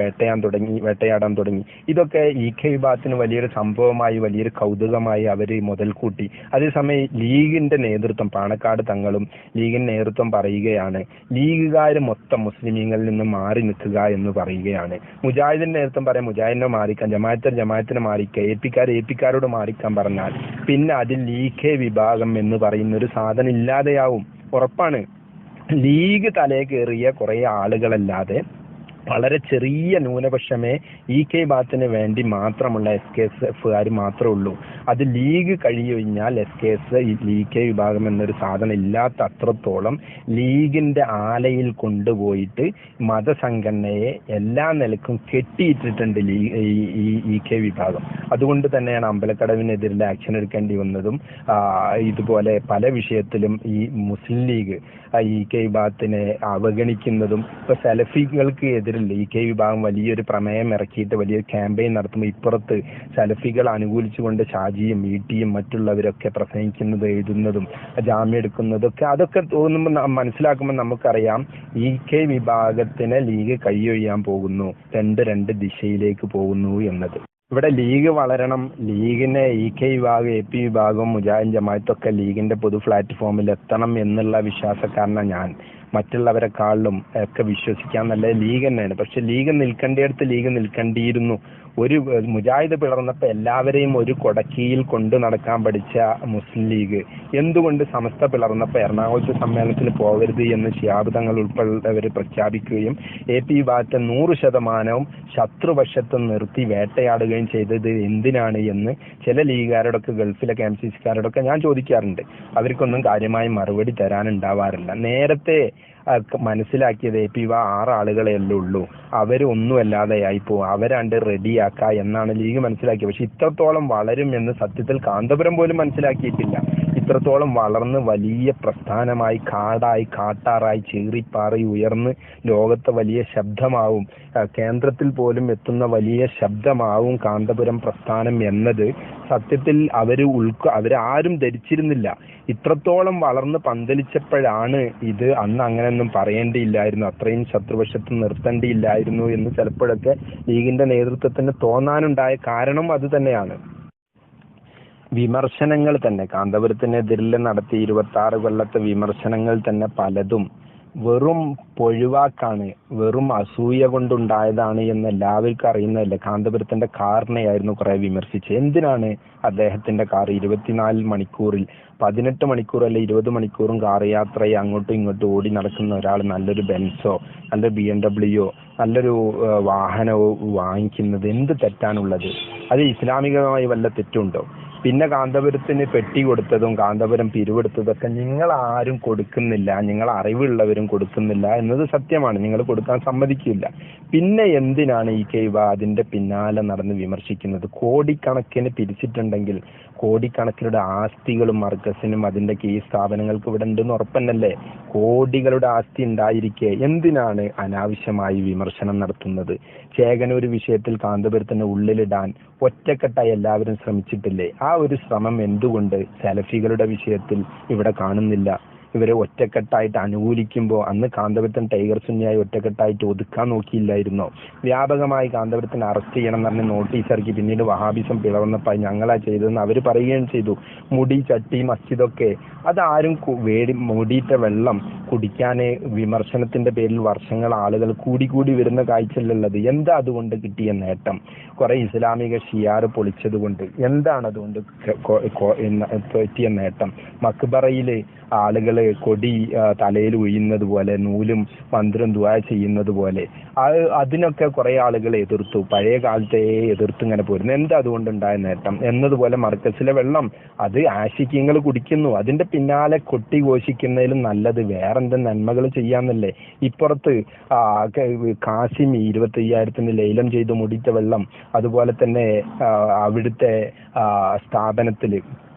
വേട്ടയാടാൻ തുടങ്ങി. ഇതൊക്കെ കെ വിഭാഗത്തിന് വലിയൊരു സംഭവമായി, വലിയൊരു കൗതുകമായി അവർ മുതൽക്കൂട്ടി. അതേസമയം ലീഗിന്റെ നേതൃത്വം, പാണക്കാട് തങ്ങളും ലീഗിന്റെ നേതൃത്വം പറയുകയാണ്, ലീഗുകാർ മൊത്തം മുസ്ലിമീങ്ങളിൽ നിന്ന് മാറി നിൽക്കുക എന്ന് പറയുകയാണ്. മുജാഹിദിന്റെ നേതൃത്വം പറയാം മുജാഹിദിനെ മാറിക്കാൻ, ജമാഅത്തിനെ മാറിക്കാൻ, APക്കാരോട് മാറിക്കാൻ പറഞ്ഞാൽ പിന്നെ അതിൽ കെ വിഭാഗം എന്ന് പറയുന്ന ഒരു സാധനം ഇല്ലാതെയാവും, ഉറപ്പാണ്. ലീഗ് തലേ കയറിയ കുറെ ആളുകളല്ലാതെ വളരെ ചെറിയ ന്യൂനപക്ഷമേ കെ വിഭാഗത്തിന് വേണ്ടി മാത്രമുള്ള SKSFകാർ മാത്രമേ ഉള്ളൂ. അത് ലീഗ് കഴിഞ്ഞാൽ SKS കെ വിഭാഗം എന്നൊരു സാധനം ഇല്ലാത്ത അത്രത്തോളം ലീഗിന്റെ ആലയിൽ കൊണ്ടുപോയിട്ട് മതസംഘടനയെ എല്ലാ നിലക്കും കെട്ടിയിട്ടിട്ടുണ്ട് കെ വിഭാഗം. അതുകൊണ്ട് തന്നെയാണ് അമ്പലക്കടവിനെതിരെ ആക്ഷൻ എടുക്കേണ്ടി വന്നതും ഇതുപോലെ പല വിഷയത്തിലും ഈ മുസ്ലിം ലീഗ് കെ വിഭാഗത്തിനെ അവഗണിക്കുന്നതും. ഇപ്പൊ സലഫികൾക്ക് എതിരെ കെ വിഭാഗം വലിയൊരു പ്രമേയം ഇറക്കിയിട്ട് വലിയൊരു ക്യാമ്പയിൻ നടത്തുമ്പോൾ ഇപ്പുറത്ത് സലഫികൾ അനുകൂലിച്ചുകൊണ്ട് ഷാജിയും VTയും മറ്റുള്ളവരൊക്കെ പ്രസംഗിക്കുന്നത്, എഴുതുന്നതും ജാമ്യം എടുക്കുന്നതൊക്കെ, അതൊക്കെ തോന്നുമ്പോൾ മനസ്സിലാക്കുമ്പോൾ നമുക്കറിയാം കെ വിഭാഗത്തിനെ ലീഗ് കൈയൊഴിയാൻ പോകുന്നു, രണ്ട് ദിശയിലേക്ക് പോകുന്നു എന്നത്. ഇവിടെ ലീഗ് വളരണം, ലീഗിനെ കെ വിഭാഗം, AP വിഭാഗം, മുജാഹിദ് ജമാഅത്തൊക്കെ ലീഗിന്റെ പൊതു പ്ലാറ്റ്ഫോമിൽ എത്തണം എന്നുള്ള വിശ്വാസക്കാരനാണ് ഞാൻ. മറ്റുള്ളവരെക്കാളിലും ഒക്കെ വിശ്വസിക്കാൻ നല്ല ലീഗ് തന്നെയാണ്. പക്ഷെ ലീഗ് നിൽക്കേണ്ടിടത്ത് ലീഗ് നിൽക്കേണ്ടിയിരുന്നു. ഒരു മുജാഹിദ് പിളർന്നപ്പോൾ എല്ലാവരെയും ഒരു കൊടക്കീയിൽ കൊണ്ടു നടക്കാൻ പഠിച്ച മുസ്ലിം ലീഗ് എന്തുകൊണ്ട് സമസ്ത പിളർന്നപ്പോൾ എറണാകുളത്ത് സമ്മേളനത്തിൽ പോകരുത് എന്ന് ശിഹാബ് തങ്ങൾ ഉൾപ്പെടെയുള്ളവർ പ്രഖ്യാപിക്കുകയും AP വിഭാഗത്തെ 100% ശത്രുപക്ഷത്ത് നിർത്തി വേട്ടയാടുകയും ചെയ്തത് എന്തിനാണ് എന്ന് ചില ലീഗുകാരോടൊക്കെ, ഗൾഫിലെ KMCCക്കാരോടൊക്കെ ഞാൻ ചോദിക്കാറുണ്ട്. അവർക്കൊന്നും കാര്യമായി മറുപടി തരാനുണ്ടാവാറില്ല. നേരത്തെ മനസ്സിലാക്കിയത് AP 6 ആളുകളെയല്ലേ ഉള്ളൂ, അവരൊന്നുമല്ലാതെയായി പോകും, അവരാണ്ട് റെഡിയാക്കുക എന്നാണ് ലീഗ് മനസ്സിലാക്കിയത്. പക്ഷെ ഇത്രത്തോളം വളരും എന്ന് സത്യത്തിൽ കാന്തപുരം പോലും മനസ്സിലാക്കിയിട്ടില്ല. ഇത്രത്തോളം വളർന്ന് വലിയ പ്രസ്ഥാനമായി, കാട്ടാറായി ചീറിപ്പാറി ഉയർന്ന് ലോകത്തെ വലിയ ശബ്ദമാവും, കേന്ദ്രത്തിൽ പോലും എത്തുന്ന വലിയ ശബ്ദമാവും കാന്തപുരം പ്രസ്ഥാനം എന്നത് സത്യത്തിൽ അവരാരും ധരിച്ചിരുന്നില്ല. ഇത്രത്തോളം വളർന്ന് പന്തലിച്ചപ്പോഴാണ് ഇത് അന്ന് അങ്ങനെയൊന്നും പറയേണ്ടിയില്ലായിരുന്നു, അത്രയും ശത്രുപക്ഷത്ത് നിർത്തേണ്ടിയില്ലായിരുന്നു എന്ന് ചിലപ്പോഴൊക്കെ ലീഗിന്റെ നേതൃത്വത്തിന് തോന്നാനുണ്ടായ കാരണം അത് തന്നെയാണ്. വിമർശനങ്ങൾ തന്നെ കാന്തപുരത്തിനെതിരിൽ നടത്തിയ 26 കൊല്ലത്തെ വിമർശനങ്ങൾ തന്നെ പലതും വെറും പൊഴിവാക്കാണ്, വെറും അസൂയ കൊണ്ടുണ്ടായതാണ് എന്ന് എല്ലാവർക്കും അറിയുന്നതല്ലേ. കാന്തപുരത്തിന്റെ കാറിനെയായിരുന്നു കുറെ വിമർശിച്ചത്. എന്തിനാണ് അദ്ദേഹത്തിന്റെ കാർ 24 മണിക്കൂറിൽ 18 മണിക്കൂർ അല്ലെ 20 മണിക്കൂറും കാർ യാത്രയെ അങ്ങോട്ടും ഇങ്ങോട്ടും ഓടി നടക്കുന്ന ഒരാൾ നല്ലൊരു ബെൻസോ നല്ലൊരു BMW നല്ലൊരു വാഹനമോ വാങ്ങിക്കുന്നത് എന്ത് തെറ്റാണുള്ളത്? അത് ഇസ്ലാമികമായി വല്ല തെറ്റുണ്ടോ? പിന്നെ കാന്തപുരത്തിന് പെട്ടി കൊടുത്തതും കാന്തപുരം പിരിവെടുത്തതൊക്കെ നിങ്ങൾ ആരും കൊടുക്കുന്നില്ല, നിങ്ങൾ അറിവുള്ളവരും കൊടുക്കുന്നില്ല എന്നത് സത്യമാണ്. നിങ്ങൾ കൊടുക്കാൻ സമ്മതിക്കില്ല. പിന്നെ എന്തിനാണ് ഈ കൈവ അതിന്റെ പിന്നാലെ നടന്ന് വിമർശിക്കുന്നത്? കോടിക്കണക്കിന് പിരിച്ചിട്ടുണ്ടെങ്കിൽ കോടിക്കണക്കിനുള്ള ആസ്തികളും മർക്കസിനും അതിന്റെ കീഴ് സ്ഥാപനങ്ങൾക്ക് ഇവിടെ ഉണ്ടെന്ന് ഉറപ്പന്നല്ലേ? കോടികളുടെ ആസ്തി ഉണ്ടായിരിക്കെ എന്തിനാണ് അനാവശ്യമായി വിമർശനം നടത്തുന്നത്? ചേകനൂർ വിഷയത്തിൽ കാന്തപുരത്തിന്റെ ഉള്ളിലിടാൻ ഒറ്റക്കെട്ടായി എല്ലാവരും ശ്രമിച്ചിട്ടില്ലേ? ആ ഒരു ശ്രമം എന്തുകൊണ്ട് സലഫികളുടെ വിഷയത്തിൽ ഇവിടെ കാണുന്നില്ല? ഇവരെ ഒറ്റക്കെട്ടായിട്ട് അനുകൂലിക്കുമ്പോൾ അന്ന് കാന്തപുരത്തിന് ടൈഗർ സുന്നിയായി ഒറ്റക്കെട്ടായിട്ട് ഒതുക്കാൻ നോക്കിയില്ലായിരുന്നോ? വ്യാപകമായി കാന്തപുരത്തിന് അറസ്റ്റ് ചെയ്യണം എന്ന് പറഞ്ഞ് നോട്ടീസ് ഇറക്കി. പിന്നീട് വഹാബിസം പിളർന്നപ്പോൾ ഞങ്ങളാ ചെയ്തതെന്ന് അവർ പറയുകയും ചെയ്തു. മുടി, ചട്ടി, മസ്ജിദൊക്കെ അതാരും മൂടിയിട്ട വെള്ളം കുടിക്കാൻ വിമർശനത്തിന്റെ പേരിൽ വർഷങ്ങൾ ആളുകൾ കൂടി വരുന്ന കാഴ്ചയിലുള്ളത്. എന്താ അതുകൊണ്ട് കിട്ടിയ നേട്ടം? കുറെ ഇസ്ലാമിക ഷിയാറ് പൊളിച്ചത് കൊണ്ട് എന്താണ് അതുകൊണ്ട് പറ്റിയ നേട്ടം? മക്ബറയില് ആളുകള് കൊടി തലയിൽ ഉയ്യുന്നത് പോലെ, നൂലും മന്ത്രം ദുആ ചെയ്യുന്നത് പോലെ അതിനൊക്കെ കുറെ ആളുകൾ എതിർത്തു. പഴയ കാലത്തെ എതിർത്ത് ഇങ്ങനെ പോരുന്നു. എന്താ അതുകൊണ്ടുണ്ടായ നേട്ടം? എന്നതുപോലെ മർക്കസിലെ വെള്ളം അത് ആശിക്യങ്ങൾ കുടിക്കുന്നു. അതിന്റെ പിന്നാലെ കൊട്ടി ഘോഷിക്കുന്നതിലും നല്ലത് വേറെന്താ നന്മകൾ ചെയ്യാന്നല്ലേ? ഇപ്പുറത്ത് കാസിം 25,000 ലേലം ചെയ്ത് മുടിച്ച വെള്ളം, അതുപോലെ തന്നെ അവിടുത്തെ സ്ഥാപനത്തില്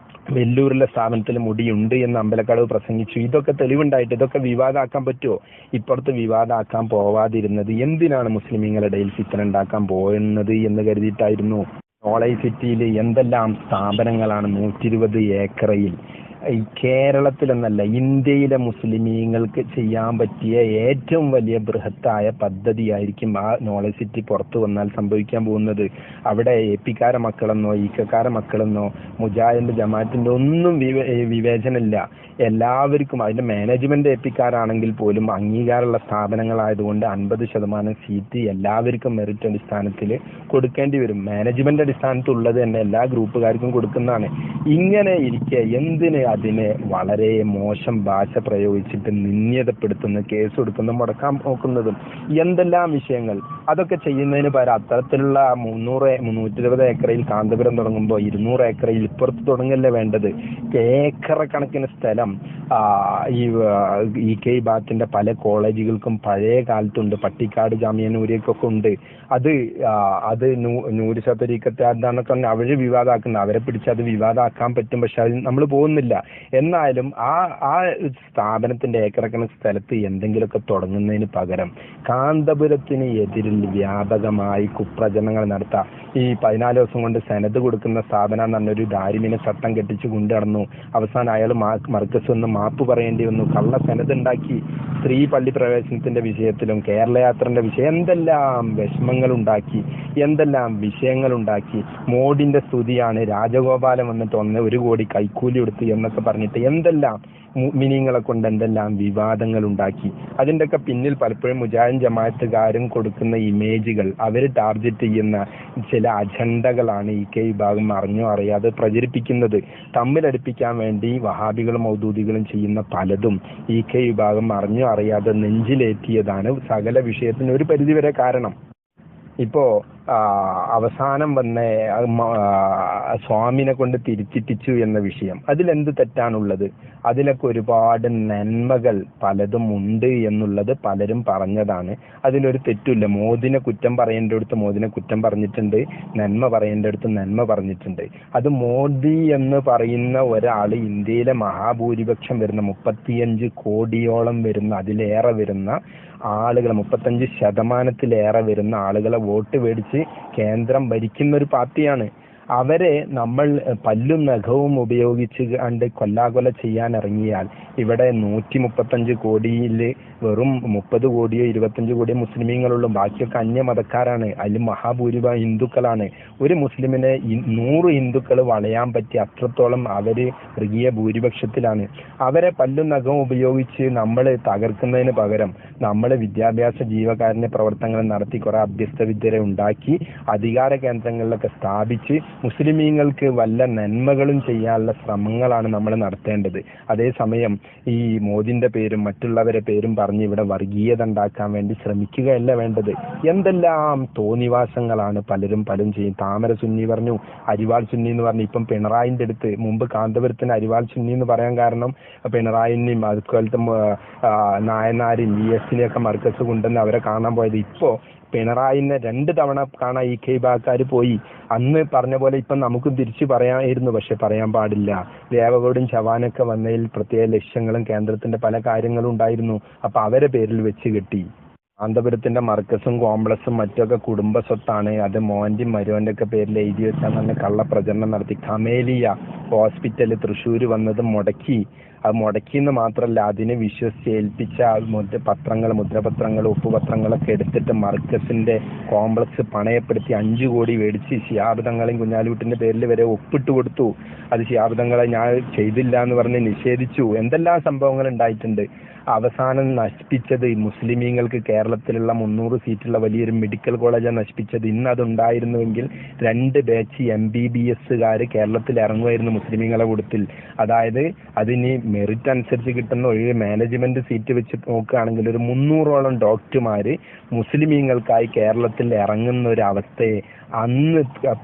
വെല്ലൂരിലെ സ്ഥാപനത്തിൽ മുടിയുണ്ട് എന്ന് അമ്പലക്കടവ് പ്രസംഗിച്ചു. ഇതൊക്കെ തെളിവുണ്ടായിട്ട് ഇതൊക്കെ വിവാദമാക്കാൻ പറ്റുമോ? ഇപ്പുറത്ത് വിവാദമാക്കാൻ പോവാതിരുന്നത് എന്തിനാണ്? മുസ്ലിമീങ്ങളുടെ ഇടയിൽ ഫിത്ന ഉണ്ടാക്കാൻ പോകുന്നത് എന്ന് കരുതിയിട്ടായിരുന്നു. നോളജ് സിറ്റിയിൽ എന്തെല്ലാം സ്ഥാപനങ്ങളാണ് 120 ഏക്കറയിൽ. ഈ കേരളത്തിലെന്നല്ല ഇന്ത്യയിലെ മുസ്ലിമീങ്ങൾക്ക് ചെയ്യാൻ പറ്റിയ ഏറ്റവും വലിയ ബൃഹത്തായ പദ്ധതിയായിരിക്കും ആ നോളജ് സിറ്റി പുറത്തു വന്നാൽ സംഭവിക്കാൻ പോകുന്നത്. അവിടെ എപിക്കാര മക്കളെന്നോ ഈക്കക്കാര മക്കളെന്നോ മുജാഹിദിന്റെ ജമാഅത്തിന്റെ ഒന്നും വിവേചനമില്ല. എല്ലാവർക്കും അതിന്റെ മാനേജ്മെന്റ് എപിക്കാരാണെങ്കിൽ പോലും അംഗീകാരമുള്ള സ്ഥാപനങ്ങളായതുകൊണ്ട് 50% സീറ്റ് എല്ലാവർക്കും മെറിറ്റ് അടിസ്ഥാനത്തിൽ കൊടുക്കേണ്ടി വരും. മാനേജ്മെന്റ് അടിസ്ഥാനത്തുള്ളത് തന്നെ എല്ലാ ഗ്രൂപ്പുകാർക്കും കൊടുക്കുന്നതാണ്. ഇങ്ങനെ ഇരിക്കെ എന്തിന് അതിനെ വളരെ മോശം ഭാഷ പ്രയോഗിച്ചിട്ട് നിന്ദ്യതപ്പെടുത്തുന്ന, കേസ് കൊടുക്കുന്ന, മുടക്കാൻ നോക്കുന്നതും എന്തെല്ലാം വിഷയങ്ങൾ? അതൊക്കെ ചെയ്യുന്നതിന് പകരം അത്തരത്തിലുള്ള 320 ഏക്കറയിൽ കാന്തപുരം തുടങ്ങുമ്പോൾ 200 ഏക്കറയിൽ ഇപ്പുറത്ത് തുടങ്ങല്ലേ വേണ്ടത്? ഏക്കറ കണക്കിന് സ്ഥലം ഈ കെ ബാത്തിന്റെ പല കോളേജുകൾക്കും പഴയ കാലത്തുണ്ട്. പട്ടിക്കാട് ജാമിയ നൂരിയക്കൊക്കെ ഉണ്ട്. അത് നൂര് ശതരീക്കത്തെ അതാണൊക്കെ അവര് വിവാദമാക്കുന്നത്. അവരെ പിടിച്ച് അത് വിവാദമാക്കാൻ പറ്റും. പക്ഷെ അത് നമ്മൾ പോകുന്നില്ല. എന്നാലും ആ സ്ഥാപനത്തിന്റെ ഏക്കറക്കണ സ്ഥലത്ത് എന്തെങ്കിലുമൊക്കെ തുടങ്ങുന്നതിന് പകരം കാന്തപുരത്തിന് എതിരിൽ വ്യാപകമായി കുപ്രചരണങ്ങൾ നടത്താം. ഈ 14 ദിവസം കൊണ്ട് സനത് കൊടുക്കുന്ന സ്ഥാപനം എന്ന് പറഞ്ഞൊരു ദാരിമിനെ ചട്ടം കെട്ടിച്ച് കൊണ്ടുനടന്നു. അവസാനം അയാൾ മർക്കസ് വന്ന് മാപ്പ് പറയേണ്ടി വന്നു. കള്ള സനത് ഉണ്ടാക്കി. സ്ത്രീ പള്ളി പ്രവേശനത്തിന്റെ വിഷയത്തിലും കേരള യാത്രന്റെ വിഷയം എന്തെല്ലാം വിഷമങ്ങൾ ഉണ്ടാക്കി, എന്തെല്ലാം വിഷയങ്ങൾ ഉണ്ടാക്കി. മോഡിന്റെ സ്തുതിയാണ്. രാജഗോപാലൻ വന്നിട്ട് 1 കോടി കൈക്കൂലി കൊടുത്തു എന്നൊക്കെ പറഞ്ഞിട്ട് എന്തെല്ലാം മുഅ്മിനീങ്ങളെ കൊണ്ട് എന്തെല്ലാം വിവാദങ്ങൾ ഉണ്ടാക്കി. അതിൻ്റെയൊക്കെ പിന്നിൽ പലപ്പോഴും മുജാഹിദ് ജമാഅത്തുകാരും കൊടുക്കുന്ന ഇമേജുകൾ, അവർ ടാർഗറ്റ് ചെയ്യുന്ന ചില അജണ്ടകളാണ് ഈ കെ വിഭാഗം അറിഞ്ഞോ അറിയാതെ പ്രചരിപ്പിക്കുന്നത്. തമ്മിലടുപ്പിക്കാൻ വേണ്ടി വഹാബികളും മൗദൂദികളും ചെയ്യുന്ന പലതും ഈ കെ വിഭാഗം അറിഞ്ഞോ അറിയാതെ നെഞ്ചിലേറ്റിയതാണ് സകല വിഷയത്തിന് ഒരു പരിധിവരെ കാരണം. ഇപ്പോ അവസാനം വന്ന സ്വാമിനെ കൊണ്ട് തിരിച്ചിട്ടിച്ചു എന്ന വിഷയം, അതിലെന്ത് തെറ്റാണുള്ളത്? അതിലൊക്കെ ഒരുപാട് നന്മകൾ പലതും ഉണ്ട് എന്നുള്ളത് പലരും പറഞ്ഞതാണ്. അതിലൊരു തെറ്റില്ല. മോദിനെ കുറ്റം പറയേണ്ടടുത്ത് മോദിനെ കുറ്റം പറഞ്ഞിട്ടുണ്ട്, നന്മ പറയേണ്ടടുത്ത് നന്മ പറഞ്ഞിട്ടുണ്ട്. അത് മോദി എന്ന് പറയുന്ന ഒരാൾ ഇന്ത്യയിലെ മഹാഭൂരിപക്ഷം വരുന്ന 35 കോടിയോളം വരുന്ന, അതിലേറെ വരുന്ന ആളുകൾ, 35% വരുന്ന ആളുകളെ വോട്ട് മേടിച്ച് കേന്ദ്രം ഭരിക്കുന്ന ഒരു പാർട്ടിയാണ്. അവരെ നമ്മൾ പല്ലും നഖവും ഉപയോഗിച്ച് കണ്ട് കൊല്ലാകൊല ചെയ്യാൻ ഇറങ്ങിയാൽ ഇവിടെ 135 കോടിയിൽ വെറും 30 കോടിയോ 25 കോടിയോ മുസ്ലിമീങ്ങളുള്ളൂ. ബാക്കിയൊക്കെ അന്യമതക്കാരാണ്. അതിൽ മഹാഭൂരിഭാഗം ഹിന്ദുക്കളാണ്. ഒരു മുസ്ലിമിനെ 100 ഹിന്ദുക്കൾ വളയാൻ പറ്റി അത്രത്തോളം അവര് മൃഗീയ ഭൂരിപക്ഷത്തിലാണ്. അവരെ പല്ലും നഖവും ഉപയോഗിച്ച് നമ്മൾ തകർക്കുന്നതിന് പകരം നമ്മൾ വിദ്യാഭ്യാസ ജീവകാരുണ്യ പ്രവർത്തനങ്ങൾ നടത്തി കുറെ അഭ്യസ്ത വിദ്യരെ ഉണ്ടാക്കി അധികാര കേന്ദ്രങ്ങളിലൊക്കെ സ്ഥാപിച്ച് മുസ്ലിമീങ്ങൾക്ക് വല്ല നന്മകളും ചെയ്യാനുള്ള ശ്രമങ്ങളാണ് നമ്മൾ നടത്തേണ്ടത്. അതേസമയം ഈ മോദിന്റെ പേരും മറ്റുള്ളവരെ പേരും പറഞ്ഞ് ഇവിടെ വർഗീയത ഉണ്ടാക്കാൻ വേണ്ടി ശ്രമിക്കുകയല്ല വേണ്ടത്. എന്തെല്ലാം തോന്നിവാസങ്ങളാണ് പലരും ചെയ്യും. താമര സുന്നി പറഞ്ഞു, അരിവാൾ സുന്നി എന്ന് പറഞ്ഞു. ഇപ്പം പിണറായിന്റെ അടുത്ത് മുമ്പ് കാന്തപുരത്തിന് അരിവാൾ സുന്നി എന്ന് പറയാൻ കാരണം പിണറായിനെയും അതുപോലത്തെ നായനാരും ES-നെയൊക്കെ മർക്കസ് കൊണ്ടുവന്ന് അവരെ കാണാൻ പോയത്. ഇപ്പോ പിണറായിനെ 2 തവണ കാണാൻ EK പോയി. അന്ന് പറഞ്ഞ പോലെ ഇപ്പം നമുക്കും തിരിച്ചു പറയാമായിരുന്നു, പക്ഷെ പറയാൻ പാടില്ല. ദേവഗൌഡും ചവാനൊക്കെ വന്നതിൽ പ്രത്യേക ലക്ഷ്യങ്ങളും കേന്ദ്രത്തിന്റെ പല കാര്യങ്ങളും ഉണ്ടായിരുന്നു. അപ്പൊ അവരെ പേരിൽ വെച്ച് കെട്ടി. കാന്തപുരത്തിന്റെ മർക്കസും കോംപ്ലക്സും മറ്റൊക്കെ കുടുംബ സ്വത്താണ്, അത് മോന്റെ മരുവന്റെ ഒക്കെ പേരിൽ എഴുതി വെച്ചാൽ തന്നെ കള്ളപ്രചരണം നടത്തി. കമേലിയ ഹോസ്പിറ്റല് തൃശ്ശൂർ വന്നത് മുടക്കി. അത് മുടക്കിയെന്ന് മാത്രമല്ല, അതിനെ വിശ്വസിച്ചേൽപ്പിച്ച മുദ്രപത്രങ്ങൾ ഒപ്പുപത്രങ്ങളൊക്കെ എടുത്തിട്ട് മർക്കസിന്റെ കോംപ്ലക്സ് പണയപ്പെടുത്തി 5 കോടി മേടിച്ച് ശിഹാബ് തങ്ങളെയും കുഞ്ഞാലിക്കുട്ടിന്റെ പേരിൽ വരെ ഒപ്പിട്ട് കൊടുത്തു. അത് ശിഹാബ് തങ്ങളെ ഞാൻ ചെയ്തില്ല എന്ന് പറഞ്ഞ് നിഷേധിച്ചു. എന്തെല്ലാം സംഭവങ്ങൾ ഉണ്ടായിട്ടുണ്ട്. അവസാനം നശിപ്പിച്ചത് മുസ്ലിമീങ്ങൾക്ക് കേരളത്തിലുള്ള 300 സീറ്റുള്ള വലിയൊരു മെഡിക്കൽ കോളേജാണ് നശിപ്പിച്ചത്. ഇന്ന് അതുണ്ടായിരുന്നുവെങ്കിൽ 2 ബാച്ച് MBBS കേരളത്തിൽ ഇറങ്ങുമായിരുന്നു മുസ്ലിമീങ്ങളെ കൂട്ടത്തിൽ. അതായത് അതിന് മെറിറ്റ് അനുസരിച്ച് കിട്ടുന്ന ഒരു മാനേജ്മെന്റ് സീറ്റ് വെച്ച് നോക്കുകയാണെങ്കിൽ ഒരു 300ഓളം ഡോക്ടർമാര് മുസ്ലിമീങ്ങൾക്കായി കേരളത്തിൽ ഇറങ്ങുന്ന ഒരു അവസ്ഥയെ അന്ന്